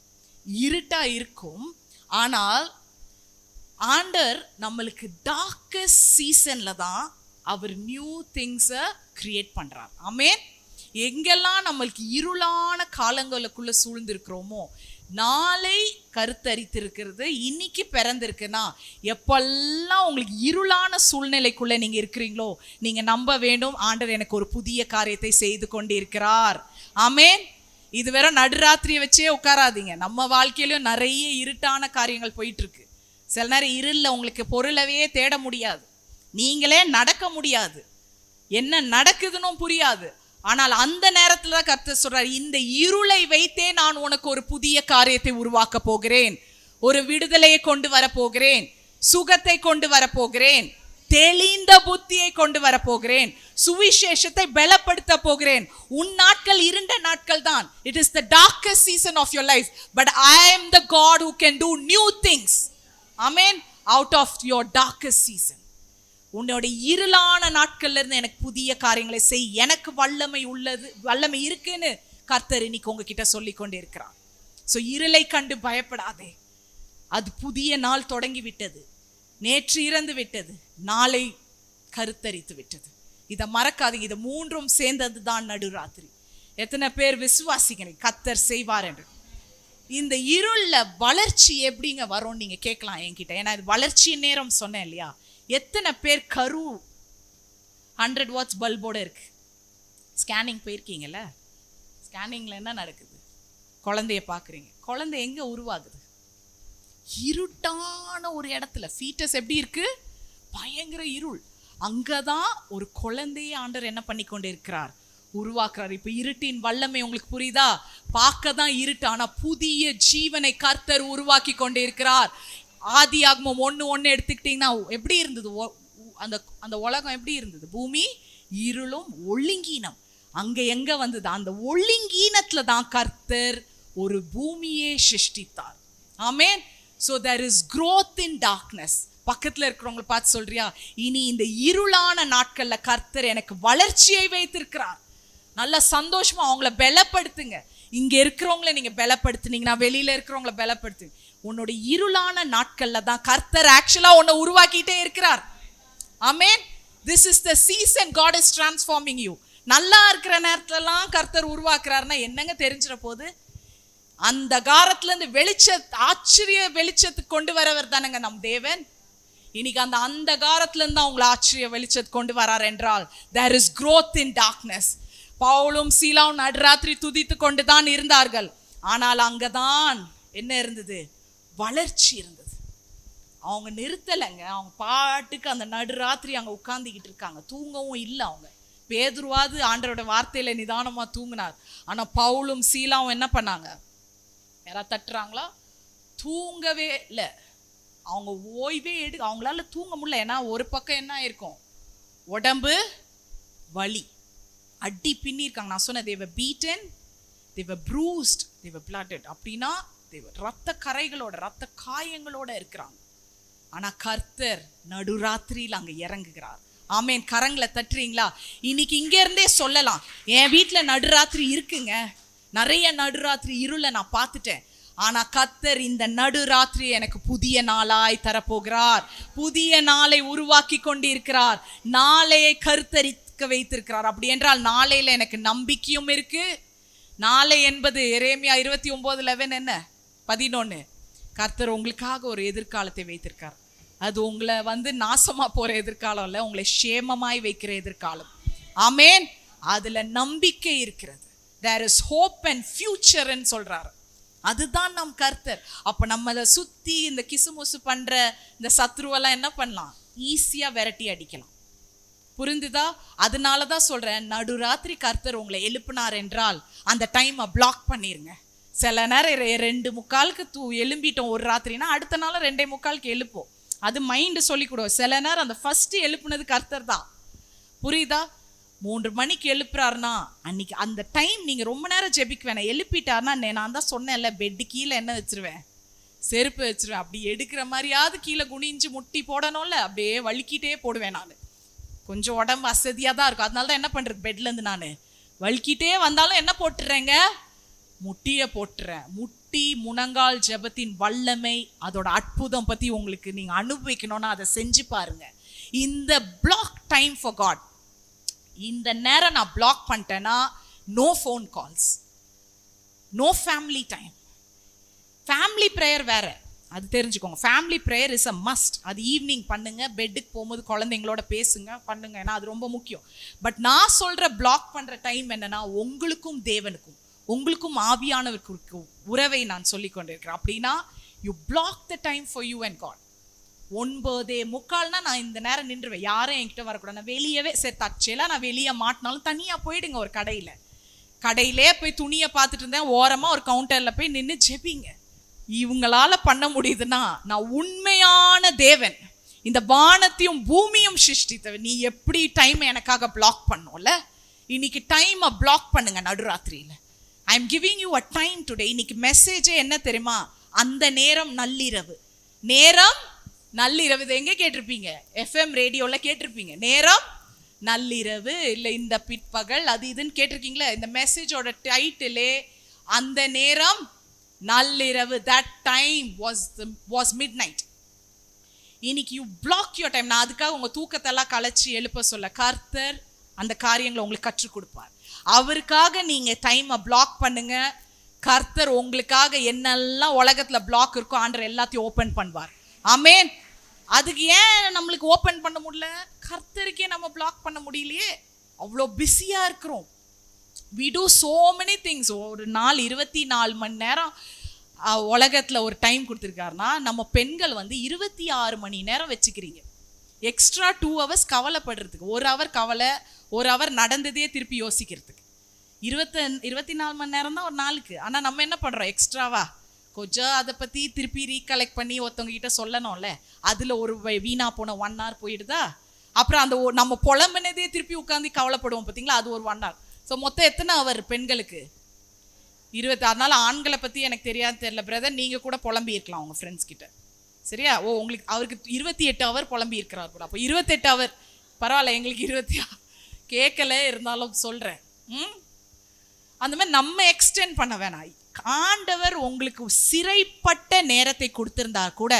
இருட்டா இருக்கும். ஆனால் ஆண்டவர் நம்மளுக்கு டார்க்கஸ்ட் சீசன்ல தான் அவர் நியூ திங்ஸை கிரியேட் பண்றார். ஆமென். எங்கெல்லாம் நம்மளுக்கு இருளான காலங்களுக்குள்ள சூழ்ந்திருக்கிறோமோ, நாளை கருத்தரித்திருக்கிறது, இன்னைக்கு பிறந்திருக்குன்னா, எப்பெல்லாம் உங்களுக்கு இருளான சூழ்நிலைக்குள்ள நீங்க இருக்கிறீங்களோ, நீங்க நம்ப வேண்டும், ஆண்டவர் எனக்கு ஒரு புதிய காரியத்தை செய்து கொண்டிருக்கிறார். ஆமென். இது வேற நடுராத்திரியை வச்சே உட்காராதீங்க. நம்ம வாழ்க்கையிலும் நிறைய இருட்டான காரியங்கள் போயிட்டு இருக்கு. சில நேரம் இருள்ல உங்களுக்கு பொருளவே தேட முடியாது, நீங்களே நடக்க முடியாது, என்ன நடக்குதுன்னு புரியாது. ஆனால் அந்த நேரத்துல தான் கர்த்தர் சொல்றார், இந்த இருளை வைத்தே நான் உனக்கு ஒரு புதிய காரியத்தை உருவாக்க போகிறேன். ஒரு விடுதலையை கொண்டு வர போகிறேன், சுகத்தை கொண்டு வர போகிறேன், தெளிந்த புத்தியை கொண்டு வர போகிறேன், சுவிசேஷத்தை பலப்படுத்த போகிறேன். உன் நாட்கள் இருண்ட நாட்கள் தான். It is the darkest season of your life, but I am the God who can do new things. Amen. Out of your darkest season. உன்னோட இருளான நாட்கள்ல இருந்து எனக்கு புதிய காரியங்களை செய், எனக்கு வல்லமை இருக்குன்னு கர்த்தர் இன்னைக்கு உங்ககிட்ட சொல்லி கொண்டே இருக்கிறார். ஸோ இருளை கண்டு பயப்படாதே. அது புதிய நாள் தொடங்கி விட்டது. நேற்று இறந்து விட்டது, நாளை கருத்தரித்து விட்டது. இதை மறக்காதீங்க. இது மூன்றும் சேர்ந்தது தான் நடுராத்திரி. எத்தனை பேர் விசுவாசிக்கிறீங்க கர்த்தர் செய்வார் என்று? இந்த இருள்ல வளர்ச்சி எப்படிங்க வரும் நீங்க கேட்கலாம் என்கிட்ட. ஏன்னா இது வளர்ச்சி நேரம் சொன்னேன் இல்லையா? எத்தனை பேர் கரு 100 வாட்ஸ் பல்போட இருக்கு? ஸ்கேனிங் போயிருக்கீங்கல்ல? ஸ்கேனிங்ல என்ன நடக்குது? குழந்தைய பாக்குறீங்க. குழந்தை எங்க உருவாகுது? இருட்டான ஒரு இடத்துல. ஃபீட்டஸ் எப்படி இருக்கு? பயங்கர இருள். அங்கதான் ஒரு குழந்தைய ஆண்டவர் என்ன பண்ணி கொண்டு இருக்கிறார்? உருவாக்குறார். இப்ப இருட்டின் வல்லமை உங்களுக்கு புரியுதா? பார்க்க தான் இருட்டு, ஆனா புதிய ஜீவனை கர்த்தர் உருவாக்கி கொண்டே இருக்கிறார். ஆதியாகமம் 1:1 எடுத்துக்கிட்டீங்கன்னா எப்படி இருந்தது? அந்த உலகம் எப்படி இருந்தது? பூமி இருளும் ஒழுங்கீனம். அங்க எங்க வந்தது? அந்த ஒழுங்கீனத்துல தான் கர்த்தர் ஒரு பூமியை சிருஷ்டித்தார். ஆமென். So there is growth in darkness. பக்கத்துல இருக்கிறவங்களை பார்த்து சொல்றியா, இனி இந்த இருளான நாட்கள்ல கர்த்தர் எனக்கு வளர்ச்சியை வைத்திருக்கிறார். நல்ல சந்தோஷமா அவங்கள பலப்படுத்துங்க. இங்க இருக்கிறவங்களை நீங்க பலப்படுத்துனீங்கன்னா வெளியில இருக்கிறவங்களை பலப்படுத்துங்க. உன்னோட இருளான நாட்கள்ல தான் கர்த்தர் ஆக்சுவலா உன்னை உருவாக்கிட்டே இருக்கிறார். ஆமென். This is the season God is transforming you. நல்லா இருக்கிற நேரத்துலலாம் கர்த்தர் உருவாக்குறாருன்னா என்னங்க தெரிஞ்சிட போகுது? அந்த காரத்துல இருந்து ஆச்சரிய வெளிச்சத்துக்கு கொண்டு வரவர் தானங்க நம் தேவன். இன்னைக்கு அந்த காரத்துல இருந்து அவங்களை ஆச்சரிய வெளிச்சத்துக்கு கொண்டு வரார் என்றால் there is growth in darkness. பவுலும் சீலாவும் நடுராத்திரி துதித்து கொண்டு தான் இருந்தார்கள். ஆனால் அங்கதான் என்ன இருந்தது? வளர்ச்சி இருந்தது. அவங்க நிறுத்தலைங்க. அவங்க பாட்டுக்கு அந்த நடுராத்திரி அங்க உட்கார்ந்துக்கிட்டு இருக்காங்க. தூங்கவும் இல்லை. அவங்க பேதுருவாது ஆண்டவரோட வார்த்தையில நிதானமா தூங்கினார். ஆனா பவுலும் சீலாவும் என்ன பண்ணாங்க? யாராவது தட்டுறாங்களா? தூங்கவே இல்லை. அவங்க ஓய்வே அவங்களால தூங்க முடியல. ஏன்னா ஒரு பக்கம் என்ன இருக்கும், உடம்பு வலி, அடி பின்னிருக்காங்க. நான் சொன்னேன், they were beaten, they were bruised, they were blooded. அப்படின்னா ரத்த கரைகளோட, ரத்த காயங்களோட இருக்கிறாங்க. ஆனா கர்த்தர் நடுராத்திரியில் அங்க இறங்குகிறார். ஆமேன். கரங்களை தட்டுறீங்களா? இன்னைக்கு இங்க இருந்தே சொல்லலாம், என் வீட்டுல நடுராத்திரி இருக்குங்க, நிறைய நடுராத்திரி இருள நான் பார்த்துட்டேன். ஆனா கர்த்தர் இந்த நடுராத்திரி எனக்கு புதிய நாளாய் தரப்போகிறார். புதிய நாளை உருவாக்கி கொண்டிருக்கிறார். நாளையை கர்த்தரிக்க வைத்திருக்கிறார். அப்படி என்றால் நாளையில எனக்கு நம்பிக்கையும் இருக்கு. நாளை என்பது எரேமியா 29:11 என்ன 11, கர்த்தர் உங்களுக்காக ஒரு எதிர்காலத்தை வைத்திருக்கார். அது உங்களை நாசமா போற எதிர்காலம் இல்ல, உங்களை சேமமாய் வைக்கிற எதிர்காலம். ஆமேன். அதுல நம்பிக்கை இருக்கிறது. there is hope and future ன்னு சொல்றாரு. அதுதான் நம் கர்த்தர். அப்ப நம்மளை சுத்தி இந்த கிசுமுசு பண்ற இந்த சத்ருவெல்லாம் என்ன பண்ணலாம், ஈஸியா விரட்டி அடிக்கலாம். புரிந்துதா? அதனாலதான் சொல்றேன், நடுராத்திரி கர்த்தர் உங்களை எழுப்பினார் என்றால் அந்த டைமை பிளாக் பண்ணிருங்க. சில நேரம் 2:45 எழும்பிட்டோம் ஒரு ராத்திரினா, அடுத்த நாள் 2:45 எழுப்போம். அது மைண்டு சொல்லி கொடுவோம். சில நேரம் அந்த ஃபர்ஸ்ட் எழுப்புனது கர்த்தர் தான். புரியுதா? 3 மணிக்கு எழுப்புறாருனா அன்னைக்கு அந்த டைம் நீங்க ரொம்ப நேரம் ஜெபிக்க வேணாம். எழுப்பிட்டாருன்னா, நான் தான் சொன்னேன்ல, பெட்டு கீழே என்ன வச்சிருவேன், செருப்பு வச்சிருவேன். அப்படி எடுக்கிற மாதிரியாவது கீழே குனிஞ்சு முட்டி போடணும்ல, அப்படியே வலிக்கிட்டே போடுவேன். நான் கொஞ்சம் உடம்பு அசதியாக தான் இருக்கும். அதனால தான் என்ன பண்ணுறது, பெட்லேருந்து நான் வலிக்கிட்டே வந்தாலும் என்ன போட்டுறேங்க, முட்டியை போட்டுறேன். முட்டி முனங்கால் ஜெபத்தின் வல்லமை, அதோட அற்புதம் பற்றி உங்களுக்கு நீங்கள் அனுபவிக்கணும்னா அதை செஞ்சு பாருங்க. இந்த பிளாக் டைம் ஃபார் காட், இந்த நேரம் நான் பிளாக் பண்ணிட்டேன்னா, no phone calls, no family time. Family prayer வேற, அது தெரிஞ்சுக்கோங்க. Family prayer is a must. அது ஈவினிங் பண்ணுங்க, பெட்டுக்கு போகும்போது குழந்தைங்களோட பேசுங்க, பண்ணுங்க, ஏன்னா அது ரொம்ப முக்கியம். பட் நான் சொல்ற பிளாக் பண்ற டைம் என்னன்னா, உங்களுக்கும் தேவனுக்கும், உங்களுக்கும் ஆவியானவருக்கும் உறவை நான் சொல்லி கொண்டிருக்கிறேன். அப்படின்னா you block the time for you and God. 9:45 நான் இந்த நேரம் நின்றுவேன், யாரும் என்கிட்ட வரக்கூடாது. நான் வெளியவே சரி தச்சேலாம், நான் வெளியே மாட்டினாலும் தனியா போயிடுங்க. ஒரு கடையிலே போய் துணியை பார்த்துட்டு இருந்தேன், ஓரமா ஒரு கவுண்டர்ல போய் நின்று ஜெபிங்க. இவங்களால பண்ண முடியுதுன்னா, நான் உண்மையான தேவன், இந்த வானத்தையும் பூமியும் சிருஷ்டித்தவன், நீ எப்படி டைம் எனக்காக பிளாக் பண்ணும்ல? இன்னைக்கு டைமை பிளாக் பண்ணுங்க. நடுராத்திரியில I am giving you a time today. இன்னைக்கு மெசேஜே என்ன தெரியுமா, அந்த நேரம் நள்ளிரவு. நேரம் நள்ளிரவு, இது எங்க கேட்டிருப்பீங்க, FM ரேடியோல கேட்டிருப்பீங்க. நேரம் நள்ளிரவு, இல்லை இந்த பிற்பகல், அது இதுன்னு கேட்டிருக்கீங்களா? இந்த மெசேஜோட டைட்டிலே அந்த நேரம் நள்ளிரவு. that time was midnight. இன்னைக்கு you block your time. நான் அதுக்காக உங்க தூக்கத்தெல்லாம் கலைச்சி எழுப்ப சொல்ல, கர்த்தர் அந்த காரியங்களை உங்களுக்கு கற்றுக் கொடுப்பார். அவருக்காக நீங்க டைமை பிளாக் பண்ணுங்க. கர்த்தர் உங்களுக்காக என்னெல்லாம் உலகத்துல பிளாக் இருக்கோ ஆண்டவர் எல்லாத்தையும் ஓபன் பண்ணுவார். ஆமேன். அதுக்கு ஏன் நம்மளுக்கு ஓபன் பண்ண முடியல? கர்த்தருக்கே நம்ம பிளாக் பண்ண முடியலையே, அவ்வளோ பிஸியா இருக்கிறோம். we do so many things. ஒரு நாள் 24 மணி நேரம் உலகத்துல ஒரு டைம் கொடுத்துருக்காருன்னா, நம்ம பெண்கள் 26 மணி நேரம் வச்சுக்கிறீங்க. எக்ஸ்ட்ரா 2 hours கவலைப்படுறதுக்கு, 1 hour கவலை, 1 hour நடந்ததே திருப்பி யோசிக்கிறதுக்கு. 24 மணி நேரம் தான் ஒரு நாளுக்கு. ஆனா நம்ம என்ன பண்றோம், எக்ஸ்ட்ராவா கொஞ்சம் அதை பத்தி திருப்பி ரீகலெக்ட் பண்ணி ஒருத்தவங்க கிட்ட சொல்லணும்ல, அதுல ஒரு வீணா போன 1 hour போயிடுதா. அப்புறம் அந்த நம்ம புலம்புனதே திருப்பி உட்காந்து கவலைப்படுவோம் பார்த்தீங்களா, அது ஒரு 1 hour. ஸோ மொத்தம் எத்தனை அவர் பெண்களுக்கு? 26. அதனால ஆண்களை பற்றி எனக்கு தெரியாது, தெரியல பிரதர், நீங்கள் கூட புலம்பி இருக்கலாம் உங்கள் ஃப்ரெண்ட்ஸ் கிட்ட, சரியா? உங்களுக்கு அவருக்கு 28 hour புலம்பி இருக்கிறார் கூட. அப்போ 28 hour பரவாயில்ல, எங்களுக்கு 26 கேட்கல, இருந்தாலும் சொல்கிறேன். அந்த மாதிரி நம்ம எக்ஸ்டெண்ட் பண்ண வேணாம். ஆண்டவர் உங்களுக்கு சிறைப்பட்ட நேரத்தை கொடுத்திருந்தா கூட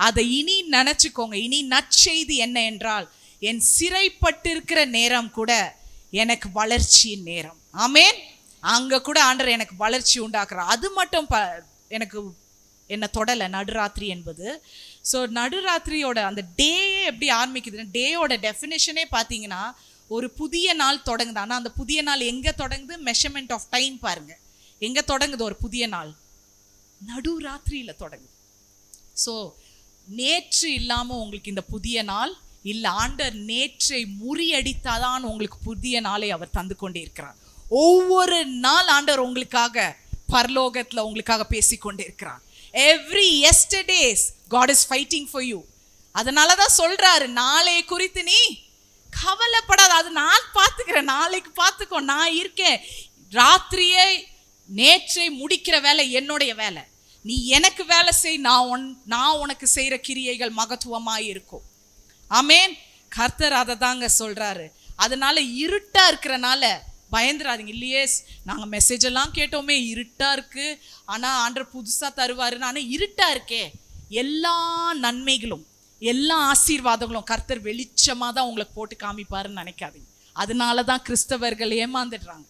அதை இனி நினச்சிக்கோங்க. இனி நற்செய்தி என்ன என்றால், என் சிறைப்பட்டிருக்கிற நேரம் கூட எனக்கு வளர்ச்சியின் நேரம். ஆமேன். அங்க கூட ஆண்டவர் எனக்கு வளர்ச்சி உண்டாக்குறார். அது மட்டும் எனக்கு என்ன தொடலை நடுராத்திரி என்பது. ஸோ நடுராத்திரியோட அந்த டே எப்படி ஆரம்பிக்குதுன்னா, டேயோட டெஃபினேஷனே பார்த்தீங்கன்னா, ஒரு புதிய நாள் தொடங்குது. ஆனால் அந்த புதிய நாள் எங்கே தொடங்குது? மெஷர்மெண்ட் ஆஃப் டைம் பாருங்க, எங்கே தொடங்குது ஒரு புதிய நாள்? நடுராத்திரியில் தொடங்குது. ஸோ நேற்று இல்லாமல் உங்களுக்கு இந்த புதிய நாள் இல்லை. ஆண்டவர் நேற்றை முறியடித்தாதான் உங்களுக்கு புதிய நாளை அவர் தந்து கொண்டே இருக்கிறார். ஒவ்வொரு நாள் ஆண்டவர் உங்களுக்காக பரலோகத்தில் உங்களுக்காக பேசிக்கொண்டே இருக்கிறார். every yesterdays God is fighting for you. அதனால தான் சொல்றாரு, நாளைய குறித்து நீ கவலைப்படாத, அது நான் பார்த்துக்கிறேன், நாளைக்கு பார்த்துக்கோ, நான் இருக்கேன். ராத்திரியே நேற்றை முடிக்கிற வேலை என்னுடைய வேலை, நீ எனக்கு வேலை செய், நான் உனக்கு செய்யற கிரியைகள் மகத்துவமாய் இருக்கும். ஆமேன். கர்த்தர் அதை தாங்க சொல்றாரு. அதனால இருட்டா இருக்கிறனால பயந்துராதீங்க. இல்லையே நாங்க மெசேஜ் எல்லாம் கேட்டோமே, இருட்டா இருக்கு, ஆனா ஆண்டவர் புதுசா தருவாருன்னு. ஆனா இருட்டா இருக்கே, எல்லா நன்மைகளும் எல்லா ஆசீர்வாதங்களும் கர்த்தர் வெளிச்சமா தான் உங்களுக்கு போட்டு காமிப்பாருன்னு நினைக்காதீங்க. அதனாலதான் கிறிஸ்தவர்கள் ஏமாந்துடுறாங்க.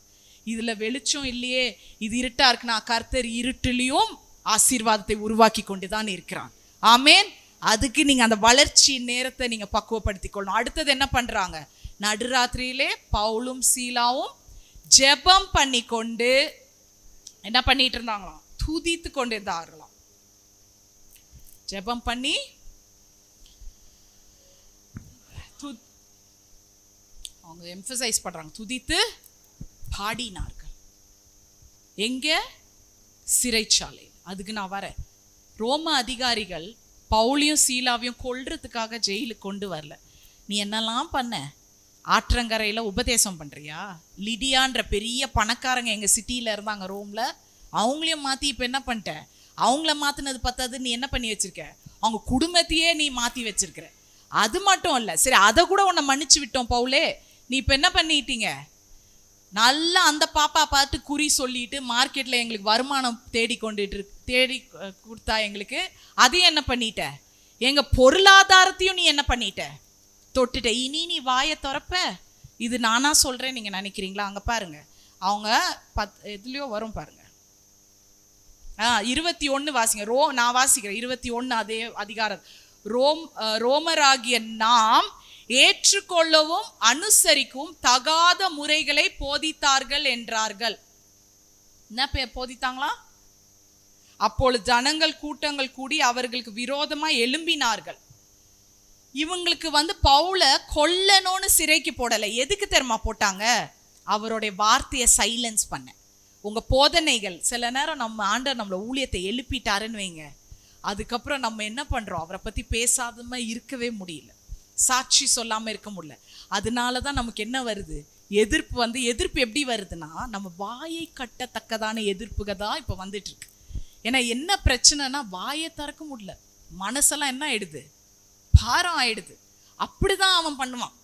இதுல வெளிச்சம் இல்லையே, இது இருட்டா இருக்குன்னா கர்த்தர் இருட்டிலையும் ஆசீர்வாதத்தை உருவாக்கி கொண்டுதான் இருக்கிறான். ஆமேன். அதுக்கு நீங்க அந்த வளர்ச்சி நேரத்தை நீங்க பக்குவப்படுத்திக் கொள்ளணும். அடுத்தது என்ன பண்றாங்க, நடுராத்திரியிலே பவுலும் சீலாவும் ஜெபம் பண்ணி கொண்டு என்ன பண்ணிட்டு இருந்தாங்களாம், துதித்து கொண்டு இருந்தார்களாம். ஜெபம் பண்ணி அவங்க எம்பசைஸ் பண்றாங்க, துதித்து பாடினார்கள். எங்க? சிறைச்சாலை. அதுக்கு நான் வரேன். ரோம அதிகாரிகள் பவுலையும் சீலாவையும் கொல்றதுக்காக ஜெயிலுக்கு கொண்டு வரல. நீ என்னெல்லாம் பண்ண, ஆற்றங்கரையில உபதேசம் பண்றியா? லிடியான்ற பெரிய பணக்காரங்க எங்க சிட்டியில இருந்தாங்க ரோம்ல, அவங்களையும் மாத்தி இப்ப என்ன பண்ணிட்ட, அவங்கள மாத்தினது பத்தாது, நீ என்ன பண்ணி வச்சிருக்க, அவங்க குடும்பத்தையே நீ மாத்தி வச்சிருக்கிற. அது மட்டும் இல்ல, சரி அதை கூட உன்னை மன்னிச்சு விட்டோம் பவுலே, நீ இப்ப என்ன பண்ணிட்டீங்க, நல்லா அந்த பாப்பா பார்த்து குறி சொல்லிட்டு மார்க்கெட்ல எங்களுக்கு வருமானம் தேடி கொடுத்தா எங்களுக்கு, அதையும் என்ன பண்ணிட்ட, எங்க பொருளாதாரத்தையும் நீ என்ன பண்ணிட்ட, தொட்டுட்ட. இனி நீ வாயை திறப்ப, இது நானா சொல்றேன் நீங்க நினைக்கிறீங்களா? அங்க பாருங்க, அவங்க எதுலயோ வரும் பாருங்க, 21 வாசிங்க. நான் வாசிக்கிறேன் 21 அதே அதிகாரம். ரோமராகிய நாம் ஏற்றுக்கொள்ளவும் அனுசரிக்கும் தகாத முறைகளை போதித்தார்கள் என்றார்கள். என்ன போதித்தாங்களா? அப்பொழுது ஜனங்கள் கூட்டங்கள் கூடி அவர்களுக்கு விரோதமா எழும்பினார்கள். இவங்களுக்கு பவுல கொல்லணும்னு சிறைக்கு போடல. எதுக்கு தெரியுமா போட்டாங்க? அவருடைய வார்த்தையை சைலன்ஸ் பண்ண. உங்க போதனைகள் சில நேரம் நம்ம ஆண்டவர் நம்மள ஊழியத்தை எழுப்பிட்டாருன்னு வைங்க, அதுக்கப்புறம் நம்ம என்ன பண்றோம், அவரை பத்தி பேசாதமா இருக்கவே முடியல, சாட்சி சொல்லாம இருக்க முடியல. அதனாலதான் நமக்கு என்ன வருது, எதிர்ப்பு. எதிர்ப்பு எப்படி வருதுன்னா, நம்ம வாயை கட்டத்தக்கதான எதிர்ப்புக தான் இப்ப வந்துட்டு இருக்கு. ஏன்னா என்ன பிரச்சனைனா, வாயை திறக்க முடியல, மனசெல்லாம் என்ன ஆயிடுது, பாரம் ஆயிடுது. அப்படிதான் அவன் பண்ணுவான்.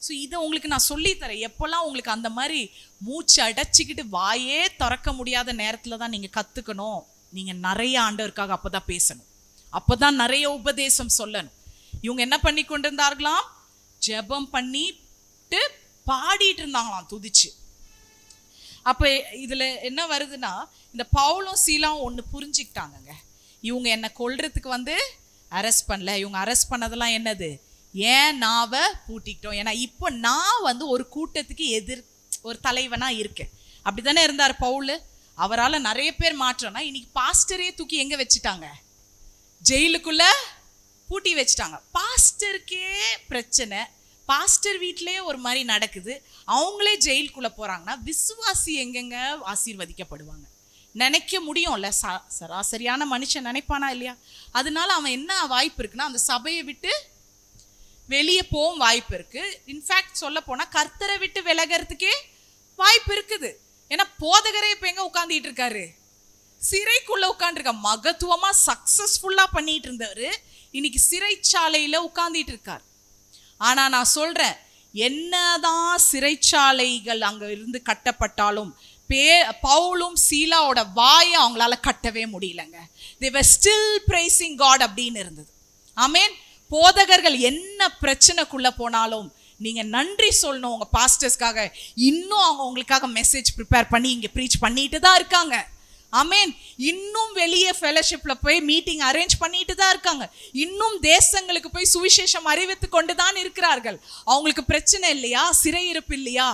ஸோ இதை உங்களுக்கு நான் சொல்லித்தரேன். எப்போல்லாம் உங்களுக்கு அந்த மாதிரி மூச்சு அடைச்சிக்கிட்டு வாயே திறக்க முடியாத நேரத்துல தான் நீங்க கத்துக்கணும். நீங்க நிறைய ஆண்டவருக்காக அப்பதான் பேசணும், அப்பதான் நிறைய உபதேசம் சொல்லணும். இவங்க என்ன பண்ணி கொண்டிருந்தார்களாம், ஜெபம் பண்ணிட்டு பாடிட்டு இருந்தாங்களாம் துதிச்சு. அப்ப இதுல என்ன வருதுன்னா, இந்த பவுலும் சீலாவும் ஒண்ணு புரிஞ்சுக்கிட்டாங்க, இவங்க என்ன கொல்றதுக்கு அரெஸ்ட் பண்ணல, இவங்க அரெஸ்ட் பண்ணதெல்லாம் என்னது, ஏன் நாவை பூட்டிக்கிட்டோம். ஏன்னா இப்போ நான் ஒரு கூட்டத்துக்கு ஒரு தலைவனா இருக்கேன். அப்படித்தானே இருந்தார் பவுல். அவரால் நிறைய பேர் மாற்றம்னா, இன்னைக்கு பாஸ்டரே தூக்கி எங்க வச்சுட்டாங்க, ஜெயிலுக்குள்ள பூட்டி வச்சுட்டாங்க. பாஸ்டருக்கே பிரச்சனை, பாஸ்டர் வீட்டிலே ஒரு மாதிரி நடக்குது, அவங்களே ஜெயிலுக்குள்ள போறாங்கன்னா விசுவாசி எங்கெங்க ஆசீர்வதிக்கப்படுவாங்க? நினைக்க முடியும்ல, சராசரியான மனுஷன் நினைப்பானா இல்லையா? அதனால அவன் என்ன வாய்ப்பு இருக்குன்னா, அந்த சபையை விட்டு வெளியே போகும் வாய்ப்பு இருக்கு. இன்ஃபேக்ட் சொல்ல போனா கர்த்தரை விட்டு விலகிறதுக்கே வாய்ப்பு இருக்குது. ஏன்னா போதகரே இப்ப எங்க உட்கார்ந்துட்டு இருக்காரு, சிறைக்குள்ள உட்கார்ந்துருக்க. மகத்துவமா சக்சஸ்ஃபுல்லா பண்ணிட்டு இருந்தவரு இன்னைக்கு சிறைச்சாலையில உட்கார்ந்துட்டு இருக்கார். ஆனா நான் சொல்றேன், என்னதான் சிறைச்சாலைகள் அங்க இருந்து கட்டப்பட்டாலும் பவுலும் சீலாவோட வாயை அவங்களால கட்டவே முடியலங்க. they were still praising God அப்படின்னு இருந்தது. ஆமேன். போதகர்கள் என்ன பிரச்சனைக்குள்ள போனாலும் நீங்க நன்றி சொல்லணும் உங்க பாஸ்டர்ஸ்க்காக. இன்னும் அவங்க உங்களுக்காக மெசேஜ் ப்ரிப்பேர் பண்ணி இங்க ப்ரீச் பண்ணிட்டு தான் இருக்காங்க. ஆமேன். இன்னும் வெளியே ஃபெலோஷிப்ல போய் மீட்டிங் அரேஞ்ச் பண்ணிட்டு தான் இருக்காங்க. இன்னும் தேசங்களுக்கு போய் சுவிசேஷம் அறிவித்து கொண்டு தான் இருக்கிறார்கள். அவங்களுக்கு பிரச்சனை இல்லையா, சிறையிருப்பு இல்லையா?